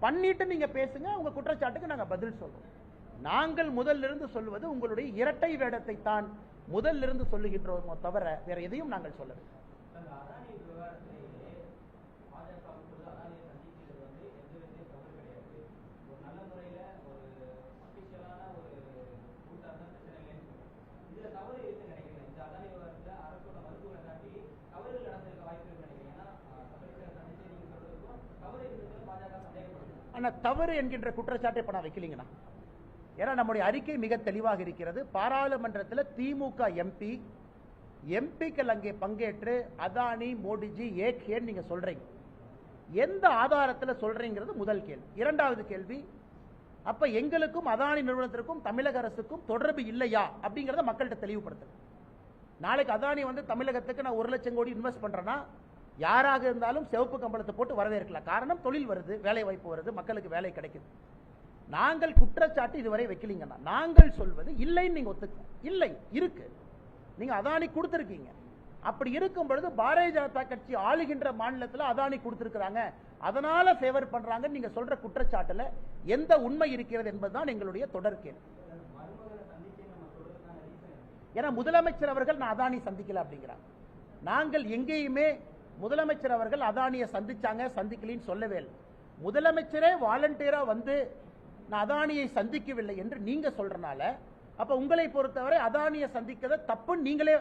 பண்ணிட்டு நீங்க பேசுங்க. உங்க குற்றச்சாட்டுக்கு நாங்க பதில் சொல்றோம். நாங்கள் முதல்ல இருந்து சொல்வது உங்களுடைய இரட்டை வேடத்தை தான் முதல்ல இருந்து சொல்லுகின்றோமோ தவிர வேற எதையும் நாங்கள் சொல்லவில்லை. ஆனா தவறு என்கின்ற குற்றச்சாட்டை இப்ப நான் வைக்கலீங்கண்ணா. ஏன்னா நம்முடைய அறிக்கை மிக தெளிவாக இருக்கிறது. பாராளுமன்றத்தில் திமுக எம்பிக்கள் அங்கே பங்கேற்று அதானி மோடிஜி ஏன் நீங்க சொல்றீங்க, எந்த ஆதாரத்தில் சொல்றீங்கிறது முதல் கேள்வி. இரண்டாவது கேள்வி, அப்ப எங்களுக்கும் அதானி நிறுவனத்திற்கும் தமிழக அரசுக்கும் தொடர்பு இல்லையா அப்படிங்கறத மக்கள்கிட்ட தெளிவுபடுத்து. நாளைக்கு அதானி வந்து தமிழகத்துக்கு நான் 1 லட்சம் கோடி இன்வெஸ்ட் பண்றேன்னா யாராக இருந்தாலும் சிவப்பு கம்பளத்தை போட்டு வரவேற்கலாம். காரணம் தொழில் வருது, வேலை வாய்ப்பு வருது, மக்களுக்கு வேலை கிடைக்குது. நாங்கள் குற்றச்சாட்டு இதுவரை வைக்கலீங்கன்னா, நாங்கள் சொல்வது இல்லைன்னு நீங்க ஒத்துக்க. இல்லை இருக்கு, நீங்க அதானி கொடுத்திருக்கீங்க. அப்படி இருக்கும் பொழுது பாரதிய ஜனதா கட்சி ஆளுகின்ற மாநிலத்தில் அதானி கொடுத்திருக்கிறாங்க, அதனால ஃபேவர் பண்றாங்க நீங்க சொல்ற குற்றச்சாட்டுல எந்த உண்மை இருக்கிறது என்பதுதான் எங்களுடைய தொடர் கேள்வி. ஏன்னா முதலமைச்சர் அவர்கள் நான் அதானி சந்திக்கல அப்படிங்கிறாங்க. நாங்கள் எங்கேயுமே முதலமைச்சர் அவர்கள் அதானியை சந்திச்சாங்க சந்திக்கலின்னு சொல்லவே இல்லை. முதலமைச்சரே வாலண்டியரா வந்து நான் அதானியை சந்திக்கவில்லை என்று நீங்க சொல்றனால, அப்ப உங்களை பொறுத்தவரை அதானியை சந்திக்கிறத தப்பு நீங்களே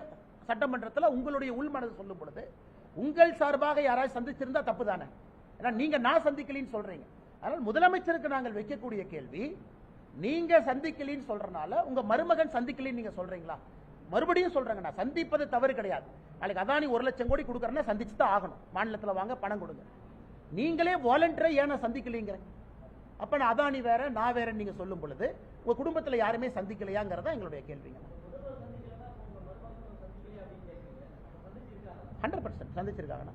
சட்டமன்றத்தில் உங்களுடைய உள்மனது சொல்லும் பொழுது உங்கள் சார்பாக யாராவது சந்திச்சிருந்தா தப்பு தானே. ஏன்னா நீங்க நான் சந்திக்கலின்னு சொல்றீங்க. அதனால் முதலமைச்சருக்கு நாங்கள் வைக்கக்கூடிய கேள்வி, நீங்க சந்திக்கலின்னு சொல்றனால உங்க மருமகன் சந்திக்கலின்னு நீங்க சொல்றீங்களா? மறுபடியும் சொல்றாங்க, நான் சந்திப்பது தவறு கிடையாது. நாளைக்கு அதானி 1 லட்சம் கோடி கொடுக்கறேன்னா சந்திச்சு தான் ஆகணும். மாநிலத்தில் வாங்க பணம் கொடுங்க. நீங்களே வாலண்டியரா ஏன் சந்திக்கலீங்க? அப்ப நான் அதானி வேற நான் வேற நீங்க சொல்லும் பொழுது உங்க குடும்பத்தில் யாருமே சந்திக்கலையாங்கிறதா எங்களுடைய கேள்விங்க. 100% சந்திச்சிருக்காங்க.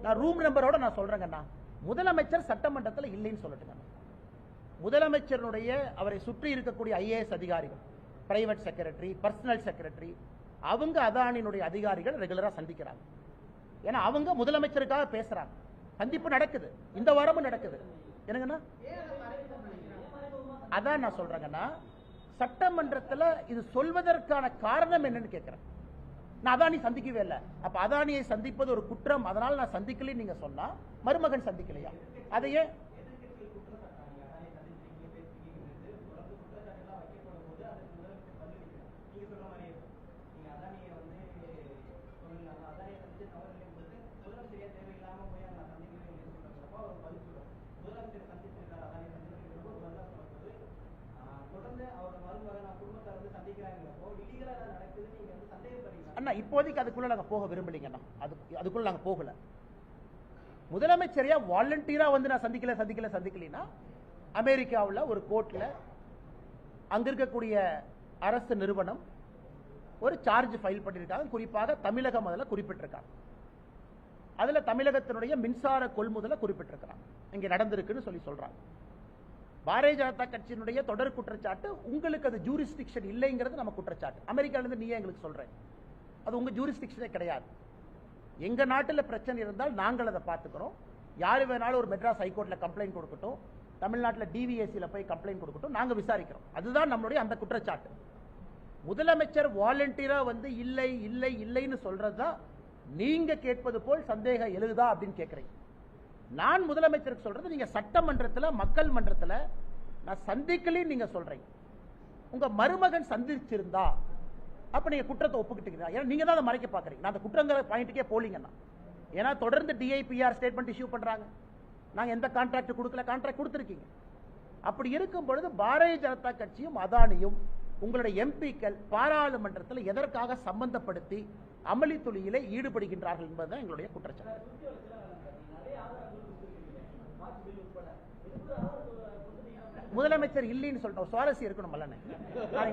நான் ரூம் நம்பரோட நான் சொல்றேங்கண்ணா, முதலமைச்சர் சட்டமன்றத்தில் இல்லைன்னு சொல்லட்டுங்க. முதலமைச்சருடைய அவரை சுற்றி இருக்கக்கூடிய IAS அதிகாரிகள், பிரைவேட் செக்ரட்டரி, பர்சனல் செக்ரட்டரி, அவங்க அதானியினுடைய அதிகாரிகள் ரெகுலரா சந்திக்கிறாங்க. ஏன்னா அவங்க முதலமைச்சருக்காக பேசுறாங்க. சந்திப்பு நடக்குது, இந்த வாரமும் நடக்குது. என்னங்கண்ணா, அதான் நான் சொல்றேங்கண்ணா, சட்டமன்றத்தில் இது சொல்வதற்கான காரணம் என்னன்னு கேட்கிறேன். நான் அதானி சந்திக்கவே இல்லை. அப்ப அதானியை சந்திப்பது ஒரு குற்றம், அதனால நான் சந்திக்கல நீங்க சொன்னா மருமகன் சந்திக்கலையா? அதையே அண்ணா இப்போதைக்கு அதுக்குள்ள நாங்க போக விரும்பலீங்கண்ணா. அதுக்குள்ள நாங்க போகல. முதலமைச்சரையா வாலண்டியரா வந்து நான் சந்திக்கலனா அமெரிக்காவில் ஒரு கோர்ட்ல அங்க இருக்கக்கூடிய அரசு நிறுவனம் ஒரு சார்ஜ் ஃபைல் பண்ணியிருக்காங்க. குறிப்பாக தமிழகம் முதல்ல குறிப்பிட்டிருக்காங்க. அதுல தமிழகத்தினுடைய மின்சார கொள்முதலை குறிப்பிட்டிருக்கிறாங்க. இங்க நடந்திருக்குன்னு சொல்றாங்க. பாரதிய ஜனதா கட்சியினுடைய தொடர் குற்றச்சாட்டு, உங்களுக்கு அது ஜூரிஸ்டிக்ஷன் இல்லைங்கிறது நம்ம குற்றச்சாட்டு. அமெரிக்காவிலிருந்து நீயே எங்களுக்கு சொல்றேன், அது உங்க ஜூரிஸ்டிக்ஷனே கிடையாது. எங்க நாட்டில் பிரச்சனை இருந்தால் நாங்கள் அதை பார்த்துக்கிறோம். யாரு வேணாலும் ஒரு மெட்ராஸ் ஹைகோர்ட்ல கம்ப்ளைண்ட் கொடுக்கட்டும், தமிழ்நாட்டில் டிவிஎஸ்சியில் போய் கம்ப்ளைண்ட் கொடுக்கட்டும், நாங்க விசாரிக்கிறோம். அதுதான் நம்மளுடைய அந்த குற்றச்சாட்டு. முதலமைச்சர் வாலண்டியரா வந்து இல்லை இல்லை இல்லைன்னு சொல்றதுதான் நீங்க கேட்பது போல் சந்தேகம் எழுதா அப்படின்னு கேட்கிறீங்க. நான் முதலமைச்சருக்கு சொல்றது, நீங்க சட்டமன்றத்தில் மக்கள் மன்றத்தில் நான் சந்திக்கலன்னு நீங்க சொல்றீங்க. உங்க மருமகன் சந்திச்சிருந்தா அப்ப நீங்க குற்றத்தை ஒப்புக்கிட்டீங்க. ஏன்னா நீங்க தான் அதை மறைக்க பாக்குறீங்க. நான் அந்த குற்றங்கிற பாயிண்ட்டுக்கே போலீங்கன்னா, ஏன்னா தொடர்ந்து DIPR ஸ்டேட்மெண்ட் இஷ்யூ பண்றாங்க. நாங்க எந்த கான்ட்ராக்ட் கொடுக்கல, கான்ட்ராக்ட் கொடுத்திருக்கீங்க. அப்படி இருக்கும் பொழுது பாரதிய ஜனதா கட்சியும் அதானியும் உங்களுடைய எம்பிக்கள் பாராளுமன்றத்தில் எதற்காக சம்பந்தப்படுத்தி அமளி துளியிலே ஈடுபடுகின்றார்கள் என்பதுதான் எங்களுடைய குற்றச்சாட்டு. முதலமைச்சர் இல்லைன்னு சொல்லிட்டோம், சுவாரஸ்யம் இருக்கணும்.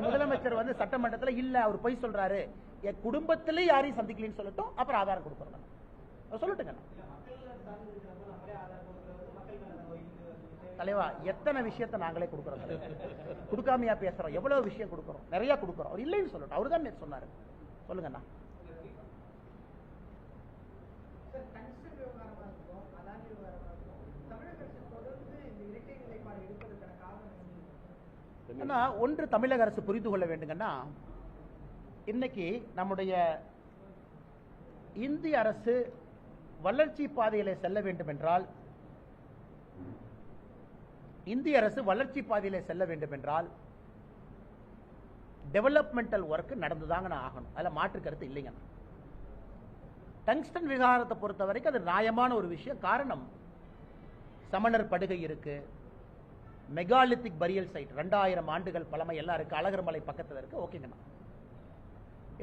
முதலமைச்சர் வந்து சட்டமன்றத்தில் இல்ல, அவர் பொய் சொல்றாரு, என் குடும்பத்திலே யாரையும் சந்திக்கலன்னு சொல்லட்டும், அப்புறம் ஆதாரம் கொடுக்கணும் சொல்லட்டுங்க. தலைவா, எத்தனை விஷயத்தை நாங்களே கொடுக்குறோம், கொடுக்காமையா பேசுறோம், எவ்வளவு விஷயம் கொடுக்குறோம், நிறைய கொடுக்குறோம். அவர் இல்லைன்னு சொல்லட்டும், அவரு தான் சொன்னாரு. சொல்லுங்கண்ணா. ஒன்று தமிழக அரசு புரிந்து கொள்ள வேண்டுங்கன்னா, இன்னைக்கு நம்முடைய இந்திய அரசு வளர்ச்சி பாதையில செல்ல வேண்டும் என்றால், டெவலப்மெண்டல் ஒர்க் நடந்துதாங்க ஆகணும். அதில் மாற்று கருத்து இல்லைங்க. டங்ஸ்டன் விவகாரத்தை பொறுத்த வரைக்கும் அது நியாயமான ஒரு விஷயம். காரணம், சமணர் படுகை இருக்கு, மெகாலித்திக் பரியல் சைட் 2000 ஆண்டுகள் பழமை எல்லாம் இருக்கு, அழகர் மலை பக்கத்தில் இருக்கு. ஓகேங்கண்ணா,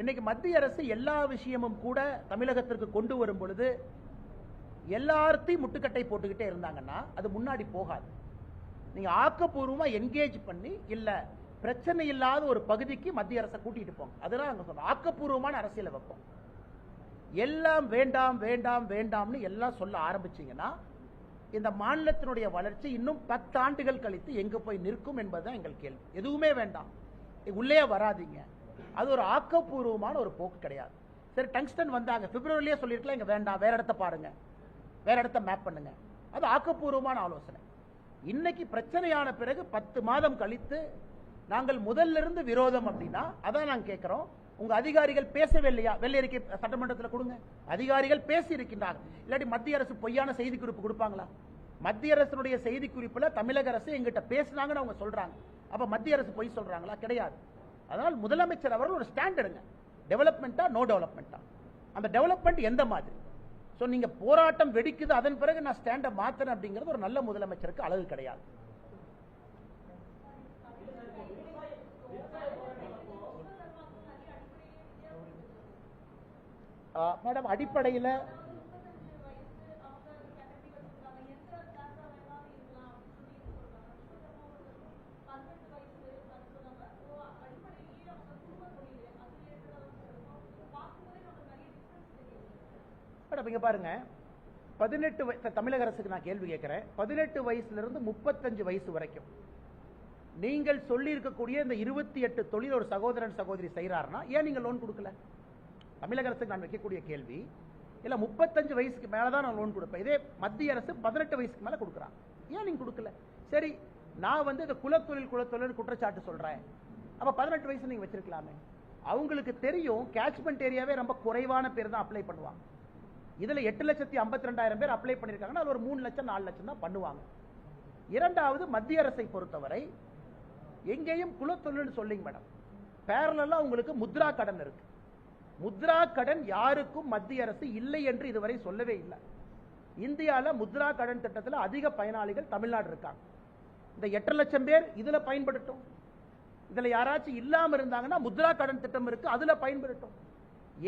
இன்னைக்கு மத்திய அரசு எல்லா விஷயமும் கூட தமிழகத்திற்கு கொண்டு வரும் பொழுது எல்லாத்தையும் முட்டுக்கட்டை போட்டுக்கிட்டே இருந்தாங்கன்னா அது முன்னாடி போகாது. நீங்க ஆக்கப்பூர்வமா என்கேஜ் பண்ணி இல்ல பிரச்சனை இல்லாத ஒரு பகுதிக்கு மத்திய அரசை கூட்டிட்டு போங்க. அதெல்லாம் நாங்க சொல்றோம், ஆக்கப்பூர்வமான அரசியலை வைப்போம். எல்லாம் வேண்டாம் வேண்டாம் வேண்டாம்னு எல்லாம் சொல்ல ஆரம்பிச்சீங்கன்னா இந்த மாநிலத்தினுடைய வளர்ச்சி இன்னும் 10 ஆண்டுகள் கழித்து எங்க போய் நிற்கும் என்பதுதான் எங்கள் கேள்வி. எதுவுமே வேண்டாம், உள்ளே வராதீங்க, அது ஒரு ஆக்கப்பூர்வமான ஒரு போக்கு கிடையாது. சரி, டங்ஸ்டன் வந்தாங்க, பிப்ரவரியிலே சொல்லிருக்கலாம் இங்க வேண்டாம், வேற இடத்த பாருங்க, வேற இடத்த மேப் பண்ணுங்க, அது ஆக்கப்பூர்வமான ஆலோசனை. இன்னைக்கு பிரச்சனையான பிறகு 10 மாதம் கழித்து நாங்கள் முதல்ல இருந்து விரோதம் அப்படின்னா அதான் நாங்க கேட்கிறோம். உங்க அதிகாரிகள் பேசவே இல்லையா? வெள்ளை அறிக்கை சட்டமன்றத்தில் கொடுங்க. அதிகாரிகள் பேசி இருக்கின்றாங்க, இல்லாட்டி மத்திய அரசு பொய்யான செய்தி குறிப்பு கொடுப்பாங்களா? மத்திய அரசுடைய செய்தி குறிப்புல தமிழக அரசு எங்கிட்ட பேசினாங்கன்னு அவங்க சொல்றாங்க. அப்ப மத்திய அரசு பொய் சொல்றாங்களா? கிடையாது. அதனால் முதலமைச்சர் அவர்கள் ஒரு ஸ்டாண்ட் எடுங்க, டெவலப்மெண்டா நோ டெவலப்மெண்டா, அந்த டெவலப்மெண்ட் எந்த மாதிரி. ஸோ நீங்க போராட்டம் வெடிக்குது அதன் பிறகு நான் ஸ்டாண்டை மாத்திரேன் அப்படிங்கிறது ஒரு நல்ல முதலமைச்சருக்கு அழகு கிடையாது. மேடம், அடிப்படையில் இங்க பாருங்க, 18 தமிழக அரசுக்கு நான் கேள்வி கேட்கிறேன். 18 வயசுல இருந்து 35 வயசு வரைக்கும் நீங்கள் சொல்லி இருக்கக்கூடிய இந்த 28 தொழில் ஒரு சகோதரன் சகோதரி செய்யறாருன்னா ஏன் நீங்க லோன் கொடுக்கல? தமிழக அரசுக்கு நான் வைக்கக்கூடிய கேள்வி, இல்ல 35 வயசுக்கு மேலதான் நான் லோன் கொடுப்பேன், இதே மத்திய அரசு 18 வயசுக்கு மேல கொடுக்குறாங்க, ஏன் நீங்க கொடுக்கல? சரி, நான் இந்த குலத்தொழில் குற்றச்சாட்டு சொல்றேன், அப்ப 18 வயசு நீங்க வச்சிருக்கலாமே. அவங்களுக்கு தெரியும் கேட்ச்மெண்ட் ஏரியாவே ரொம்ப குறைவான பேர் தான் அப்ளை பண்ணுவாங்க. இதுல 8,52,000 பேர் அப்ளை பண்ணிருக்காங்கன்னா அது ஒரு 3 லட்சம் 4 லட்சம் தான் பண்ணுவாங்க. இரண்டாவது, மத்திய அரசை பொறுத்தவரை எங்கேயும் குலத்தொழில் சொல்லிங்க மேடம், பேரலா உங்களுக்கு முத்ரா கடன் இருக்கு. முத்ரா கடன் யாருக்கும் மத்திய அரசு இல்லை என்று இதுவரை சொல்லவே இல்லை. இந்தியாவில் முத்ரா கடன் திட்டத்தில் அதிக பயனாளிகள் தமிழ்நாடு இருக்காங்க. இந்த 8 லட்சம் பேர் இதுல பயன்படுத்தும். இதுல யாராச்சும் இல்லாம இருந்தாங்கன்னா முத்ரா கடன் திட்டம் இருக்கு, அதுல பயன்படுத்தும்.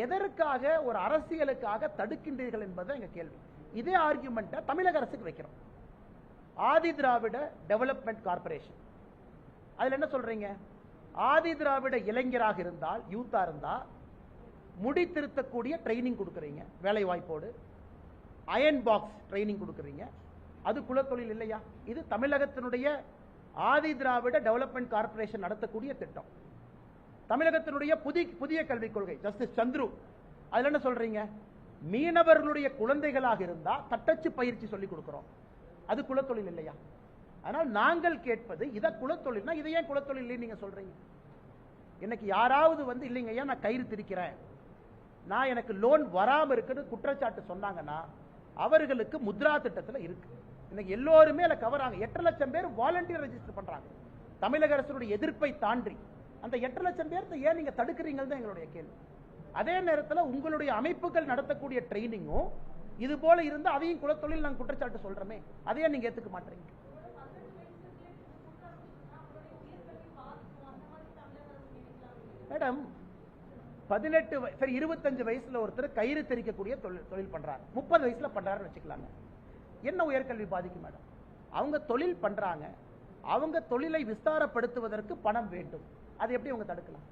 எதற்காக ஒரு அரசியலுக்காக தடுக்கின்றீர்கள் என்பது எங்க கேள்வி. இதே ஆர்குமெண்ட் தமிழக அரசுக்கு வைக்கிறோம். ஆதி திராவிட டெவலப்மெண்ட் கார்பரேஷன், அதுல என்ன சொல்றீங்க? ஆதி திராவிட இளைஞராக இருந்தால், யூத்தா இருந்தா முடி திருத்தக்கூடிய ட்ரைனிங் கொடுக்குறீங்க, வேலை வாய்ப்போடு அயன் பாக்ஸ் ட்ரைனிங் கொடுக்குறீங்க, அது குலத்தொழில் இல்லையா? இது தமிழகத்தினுடைய ஆதி திராவிட டெவலப்மெண்ட் கார்பரேஷன் நடத்தக்கூடிய திட்டம். தமிழகத்தினுடைய புதிய கல்விக் கொள்கை ஜஸ்டிஸ் சந்துரு, அதுல என்ன சொல்றீங்க? மீனவர்களுடைய குழந்தைகளாக இருந்தா தட்டச்சு பயிற்சி சொல்லி கொடுக்கிறோம், அது குலத்தொழில் இல்லையா? ஆனால் நாங்கள் கேட்பது இத குலத்தொழில்னா இதை ஏன் குலத்தொழில் நீங்க சொல்றீங்க? இன்னைக்கு யாராவது இல்லைங்க ஐயா நான் கயிறு திரிக்கிறேன், நான் எனக்கு லோன் வராம இருக்குன்னு குற்றச்சாட்டு சொன்னாங்கன்னா அவர்களுக்கு முத்ரா திட்டத்துல இருக்கு. இன்னைக்கு எல்லோருமே கவர் ஆங்க. 8 லட்சம் பேர் வாலண்டியர் ரெஜிஸ்டர் பண்றாங்க. தமிழக அரசுடைய எதிர்ப்பை தாண்டி அந்த 8 லட்சம் பேர்த்தை ஏன் நீங்க தடுக்கிறீங்கன்னு எங்களுடைய கேள்வி. அதே நேரத்தில் உங்களுடைய அமைப்புகள் நடத்தக்கூடிய ட்ரைனிங்கும் இது போல இருந்து அதையும் குலத்தொழில் நாங்கள் குற்றச்சாட்டு சொல்றோமே, அதையே நீங்க ஏத்துக்க மாட்டீங்க. மேடம் 18 சரி 25 வயசுல ஒருத்தர் கயிறு தெரிக்கக்கூடிய தொழில் பண்றாங்க, 30 வயசுல பண்றாருன்னு வச்சுக்கலாங்க, என்ன உயர்கல்வி பாதிக்கும் மேடம்? அவங்க தொழில் பண்றாங்க, அவங்க தொழிலை விஸ்தாரப்படுத்துவதற்கு பணம் வேண்டும், அதை எப்படி அவங்க தடுக்கலாம்?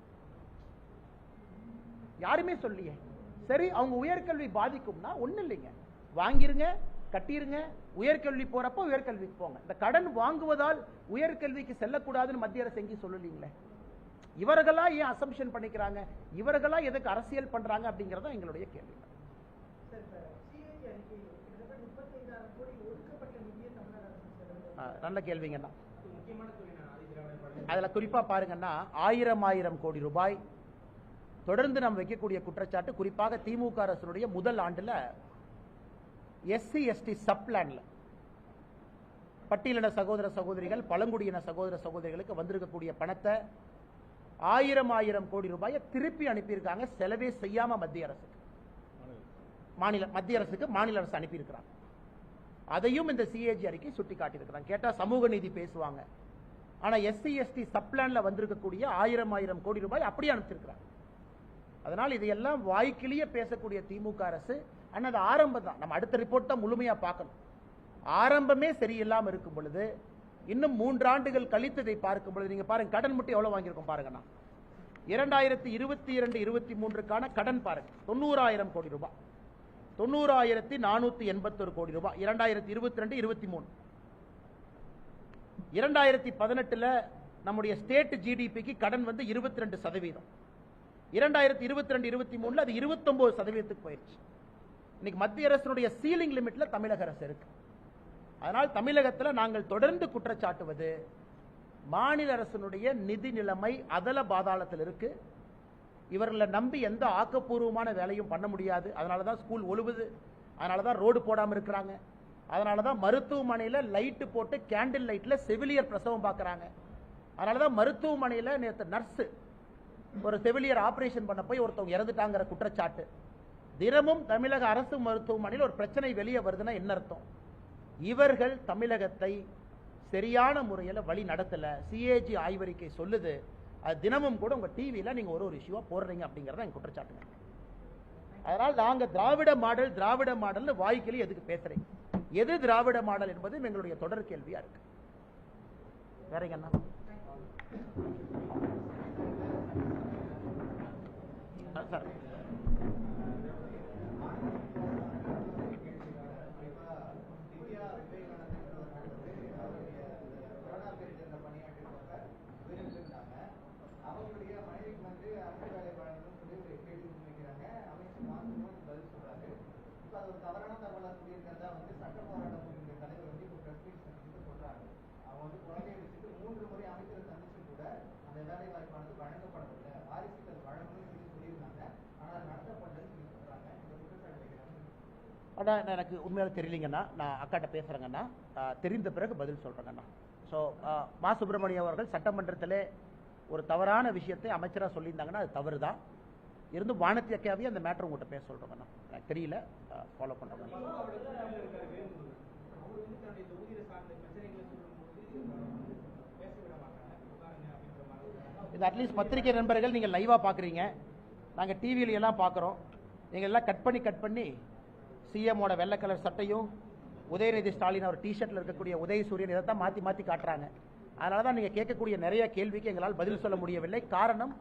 யாருமே சொல்லியே. சரி, அவங்க உயர்கல்வி பாதிக்கும்னா ஒண்ணு இல்லைங்க, வாங்கிருங்க, கட்டிருங்க, உயர்கல்வி போறப்ப உயர்கல்விக்கு போங்க. இந்த கடன் வாங்குவதால் உயர்கல்விக்கு செல்லக்கூடாதுன்னு மத்திய அரசு எங்கேயும் சொல்லலீங்களே. இவர்களா ஏன் அசம்ஷன் பண்ணிக்கிறாங்க, இவர்களா எதுக்கு அரசியல் பண்றாங்க அப்படிங்கறத எங்களுடைய கேள்வி. நல்ல கேள்விங்கண்ணா. அதுல குறிப்பா பாருங்கன்னா 1000 கோடி ரூபாய் தொடர்ந்து நாம் வைக்கக்கூடிய குற்றச்சாட்டு, குறிப்பாக திமுக அரசுடைய முதல் ஆண்டுல எஸ்சி எஸ்டி சப் பிளான்ல பட்டியலின சகோதர சகோதரிகள், பழங்குடியின சகோதர சகோதரிகளுக்கு வந்திருக்கக்கூடிய பணத்தை 1000 கோடி ரூபாயை திருப்பி அனுப்பியிருக்காங்க, செலவே செய்யாம மத்திய அரசுக்கு மாநில அரசு அனுப்பியிருக்கிறாங்க. அதையும் இந்த சிஏஜி அறிக்கை சுட்டி காட்டியிருக்கிறாங்க. கேட்டா சமூக நீதி பேசுவாங்க, ஆனா எஸ்சி எஸ்டி சப்ளான்ல வந்திருக்கக்கூடிய 1000 கோடி ரூபாய் அப்படியே அனுப்பிச்சிருக்கிறாங்க. அதனால் இதையெல்லாம் வாய்க்கிலேயே பேசக்கூடிய திமுக அரசு, ஆனால் அது ஆரம்பம் தான். நம்ம அடுத்த ரிப்போர்ட் தான் முழுமையா பார்க்கணும். ஆரம்பமே சரியில்லாமல் இருக்கும் பொழுது இன்னும் 3 ஆண்டுகள் கழித்து இதை பார்க்கும் பொழுது நீங்க பாருங்க, கடன் மட்டும் எவ்வளவு வாங்கியிருக்கோம் பாருங்கண்ணா. 2022-23க்கான கடன் பாருங்க, 90,000 கோடி ரூபாய், 90,481 கோடி ரூபாய் 2022-23. 2018 நம்முடைய ஸ்டேட் ஜிடிபிக்கு கடன் வந்து 22%. 2022-23 அது 29% போயிடுச்சு. இன்னைக்கு மத்திய அரசுடைய சீலிங் லிமிட்ல தமிழக அரசு இருக்கு. அதனால் தமிழகத்தில் நாங்கள் தொடர்ந்து குற்றச்சாட்டுவது, மாநில அரசினுடைய நிதி நிலைமை அதல பாதாளத்தில் இருக்கு. இவர்களை நம்பி எந்த ஆக்கப்பூர்வமான வேலையும் பண்ண முடியாது. அதனாலதான் ஸ்கூல் ஒழுகுது, அதனாலதான் ரோடு போடாம இருக்கிறாங்க, அதனாலதான் மருத்துவமனையில லைட்டு போட்டு கேண்டில் லைட்ல செவிலியர் பிரசவம் பார்க்கறாங்க, அதனாலதான் மருத்துவமனையில நேற்று நர்ஸ் ஒரு செவிலியர் ஆபரேஷன் பண்ண போய் ஒருத்தவங்க இறந்துட்டாங்கிற குற்றச்சாட்டு. தினமும் தமிழக அரசு மருத்துவமனையில் ஒரு பிரச்சனை வெளியே வருதுன்னா என்ன அர்த்தம்? இவர்கள் தமிழகத்தை சரியான முறையில் வழி நடத்தல. சிஏஜி ஆய்வறிக்கை சொல்லுது. அது தினமும் கூட உங்க டிவியில நீங்க ஒரு இஷ்யூவா போடுறீங்க அப்படிங்கறத எங்க குற்றச்சாட்டுங்க. அதனால் நாங்க திராவிட மாடல் வாய்க்கிலி எதுக்கு பேசுறீங்க? எது திராவிட மாடல் என்பது எங்களுடைய தொடர் கேள்வியா இருக்கு. வேறங்க என்ன சார்? எனக்கு உண்மையாக தெரியலங்கண்ணா, நான் அக்காட்ட பேசுறேங்கண்ணா, தெரிந்த பிறகு பதில் சொல்றேங்கண்ணா. ஸோ மா சுப்பிரமணியம் அவர்கள் சட்டமன்றத்தில் ஒரு தவறான விஷயத்தை அமைச்சராக சொல்லியிருந்தாங்கன்னா அது தவறு தான். இருந்து வானத்தி அக்காவே அந்த மேட்டர் உங்கள்கிட்ட பேச சொல்றேங்கண்ணா. எனக்கு தெரியல, ஃபாலோ பண்றேங்க. இது அட்லீஸ்ட் பத்திரிகை நண்பர்கள் நீங்கள் லைவா பார்க்குறீங்க, நாங்கள் டிவியில எல்லாம் பார்க்குறோம். நீங்கள் எல்லாம் கட் பண்ணி சிஎம்மோட வெள்ளை கலர் சட்டையும் உதயநிதி ஸ்டாலின் அவர் டிஷர்ட்ல இருக்கக்கூடிய உதயசூரியன் இதை தான் மாற்றி காட்டுறாங்க. அதனால தான் நீங்கள் கேட்கக்கூடிய நிறைய கேள்விக்கு எங்களால் பதில் சொல்ல முடியவில்லை. காரணம்,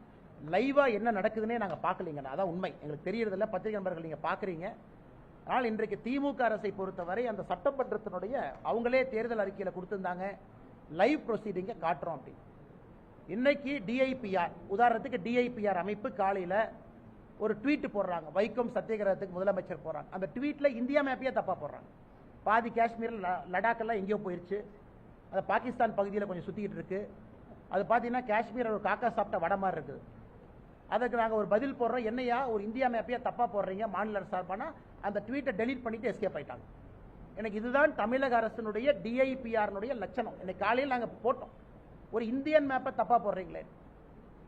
லைவா என்ன நடக்குதுன்னே நாங்கள் பார்க்கலீங்கண்ணா. அதான் உண்மை. எங்களுக்கு தெரியறதில்ல, பத்திரிகை நண்பர்கள் நீங்கள் பார்க்குறீங்க. ஆனால் இன்றைக்கு திமுக அரசை பொறுத்தவரை அந்த சட்டமன்றத்தினுடைய அவங்களே தேர்தல் அறிக்கையில் கொடுத்திருந்தாங்க, லைவ் ப்ரொசீடிங்கை காட்டுறோம் அப்படின்னு. இன்னைக்கு டிஐபிஆர், உதாரணத்துக்கு டிஐபிஆர் அமைப்பு காலையில் ஒரு ட்வீட் போடுறாங்க, வைக்கம் சத்தியகிரகத்துக்கு முதலமைச்சர் போறாங்க. அந்த ட்வீட்ல இந்தியா மேப்பையே தப்பா போடுறாங்க. பாதி காஷ்மீரில் லடாக்கெல்லாம் எங்கேயோ போயிடுச்சு, அது பாகிஸ்தான் பகுதியில் கொஞ்சம் சுத்திக்கிட்டு இருக்கு. அது பார்த்தீங்கன்னா காஷ்மீர் ஒரு காக்கா சாப்பிட்ட வட மாதிரி இருக்குது. அதுக்கு நாங்கள் ஒரு பதில் போடுறோம், என்னையா ஒரு இந்தியா மேப்பையே தப்பா போடுறீங்க மாநில அரசு சார்பானா அந்த ட்வீட்டை டெலீட் பண்ணிட்டு எஸ்கேப் ஆயிட்டாங்க. எனக்கு இதுதான் தமிழக அரசினுடைய டிஐபிஆர் லட்சணம். இன்னைக்கு காலையில் நாங்கள் போட்டோம், ஒரு இந்தியன் மேப்பை தப்பா போடுறீங்களே.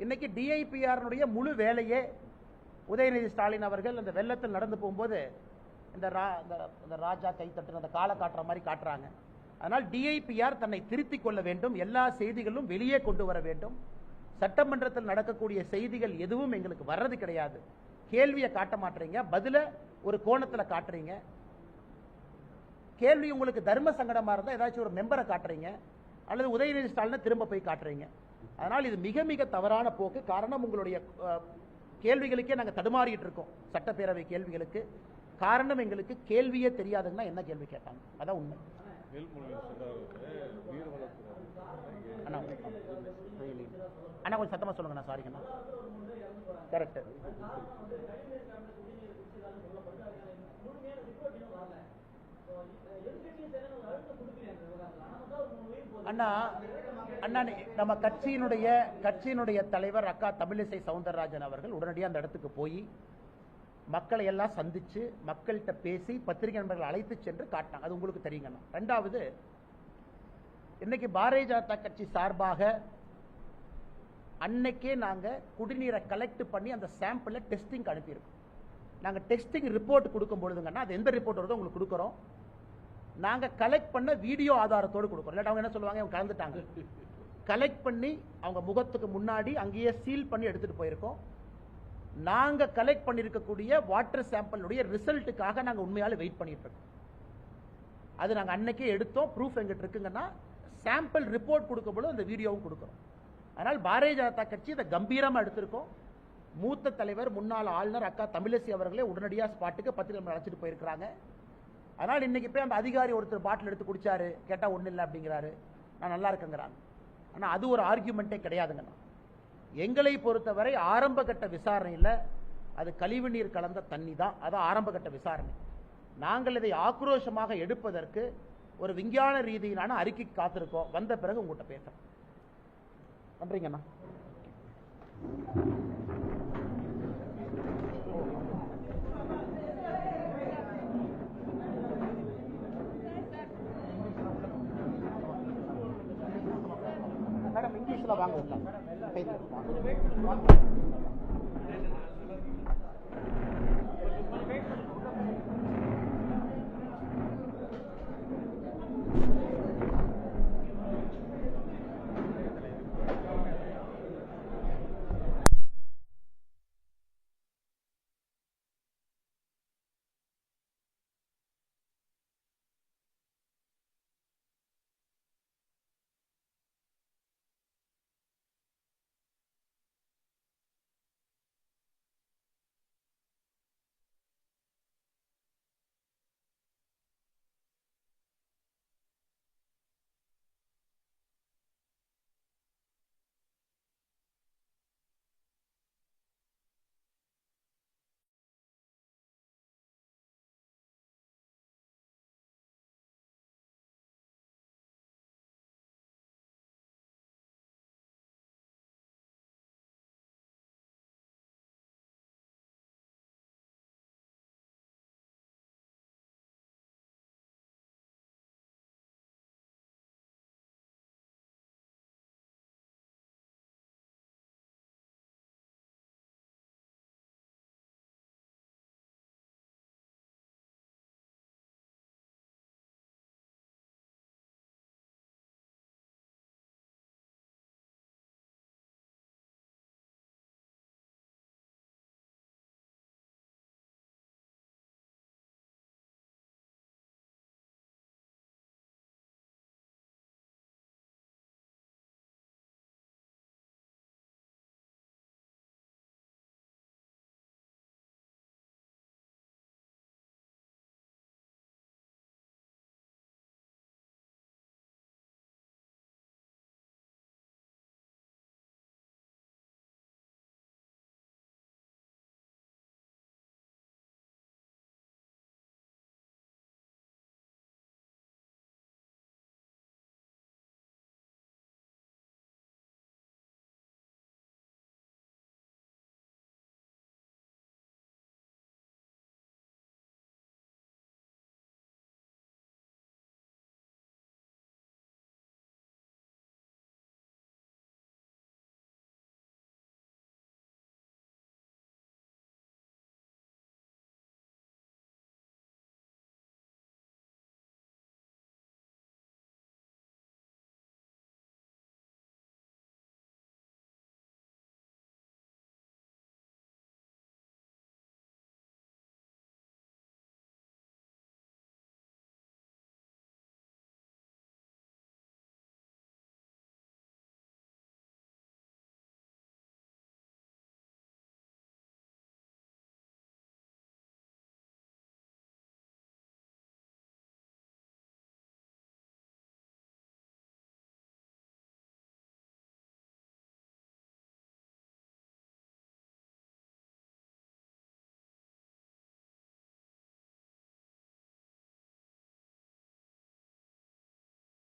இன்னைக்கு டிஐபிஆர் முழு வேலையே உதயநிதி ஸ்டாலின் அவர்கள் அந்த வெள்ளத்தில் நடந்து போகும்போது இந்த ராஜா கை தட்டு அந்த காலை காட்டுற மாதிரி காட்டுறாங்க. அதனால் டிஐபிஆர் தன்னை திருத்திக் கொள்ள வேண்டும், எல்லா செய்திகளும் வெளியே கொண்டு வர வேண்டும். சட்டமன்றத்தில் நடக்கக்கூடிய செய்திகள் எதுவும் எங்களுக்கு வர்றது கிடையாது. கேள்வியை காட்ட மாட்டீங்க, பதில ஒரு கோணத்தில் காட்டுறீங்க. கேள்வி உங்களுக்கு தர்ம சங்கடமா இருந்தால் ஏதாச்சும் ஒரு மெம்பரை காட்டுறீங்க, அல்லது உதயநிதி ஸ்டாலினை திரும்ப போய் காட்டுறீங்க. அதனால் இது மிக மிக தவறான போக்கு. காரணம், உங்களுடைய கேள்விகளுக்கே நாங்கள் தடுமாறிட்டு இருக்கோம், சட்டப்பேரவை கேள்விகளுக்கு. காரணம், எங்களுக்கு கேள்வியே தெரியாதுன்னா என்ன கேள்வி கேட்டாங்க, அதான் உண்மை. அண்ணா கொஞ்சம் சத்தமா சொல்லுங்கண்ணா. சாரிங்கண்ணா. கரெக்ட். அண்ணா அண்ணா நம்ம கட்சியினுடைய தலைவர் அக்கா தமிழிசை சவுந்தரராஜன் அவர்கள் உடனடியாக அந்த இடத்துக்கு போய் மக்களை எல்லாம் சந்திச்சு மக்கள்கிட்ட பேசி பத்திரிகை நண்பர்கள் அழைத்து சென்று காட்டினாங்க. அது உங்களுக்கு தெரியுங்கண்ணா. ரெண்டாவது, இன்னைக்கு பாரதிய ஜனதா கட்சி சார்பாக அன்னைக்கே நாங்க குடிநீரை கலெக்ட் பண்ணி அந்த சாம்பிளை டெஸ்டிங் அனுப்பியிருக்கோம். நாங்க டெஸ்டிங் ரிப்போர்ட் கொடுக்கும் பொழுதுங்கன்னா அது எந்த ரிப்போர்ட் வருதோ உங்களுக்கு கொடுக்குறோம். நாங்க கலெக்ட் பண்ண வீடியோ ஆதாரத்தோடு கொடுக்குறோம். இல்லாட்டி அவங்க என்ன சொல்லுவாங்க, அவங்க கலந்துட்டாங்க. கலெக்ட் பண்ணி அவங்க முகத்துக்கு முன்னாடி அங்கேயே சீல் பண்ணி எடுத்துட்டு போயிருக்கோம். நாங்க கலெக்ட் பண்ணிருக்கக்கூடிய வாட்டர் சாம்பிளுடைய ரிசல்ட்டுக்காக நாங்க உண்மையால வெயிட் பண்ணிட்டு இருக்கோம். அது நாங்க அன்னைக்கே எடுத்தோம், ப்ரூஃப் எங்கிட்ட இருக்குங்கன்னா சாம்பிள் ரிப்போர்ட் கொடுக்கும்போது அந்த வீடியோவும் கொடுக்குறோம். அதனால் பாரதிய ஜனதா கட்சி இதை கம்பீரமா எடுத்திருக்கோம். மூத்த தலைவர் முன்னாள் ஆளுநர் அக்கா தமிழிசை அவர்களே உடனடியாக ஸ்பாட்டுக்கு பத்திரிகை அழைச்சிட்டு போயிருக்கிறாங்க. அதனால் இன்னைக்கு போய் அந்த அதிகாரி ஒருத்தர் பாட்டில் எடுத்து குடிச்சாரு, கேட்டா ஒன்றும் இல்லை அப்படிங்கிறாரு, நான் நல்லா இருக்கேங்கிறாங்க. ஆனால் அது ஒரு ஆர்கியூமெண்ட்டே கிடையாதுங்கண்ணா. எங்களை பொறுத்தவரை ஆரம்ப கட்ட விசாரணையில் அது கழிவு நீர் கலந்த தண்ணி தான், அதான் ஆரம்ப கட்ட விசாரணை. நாங்கள் இதை ஆக்ரோஷமாக எடுப்பதற்கு ஒரு விஞ்ஞான ரீதியிலான அறிக்கை காத்திருக்கோம். வந்த பிறகு உங்கள்கிட்ட பேசுறேன். நன்றிங்கண்ணா. மேடம் இங்கிலீஷ்ல வாங்க.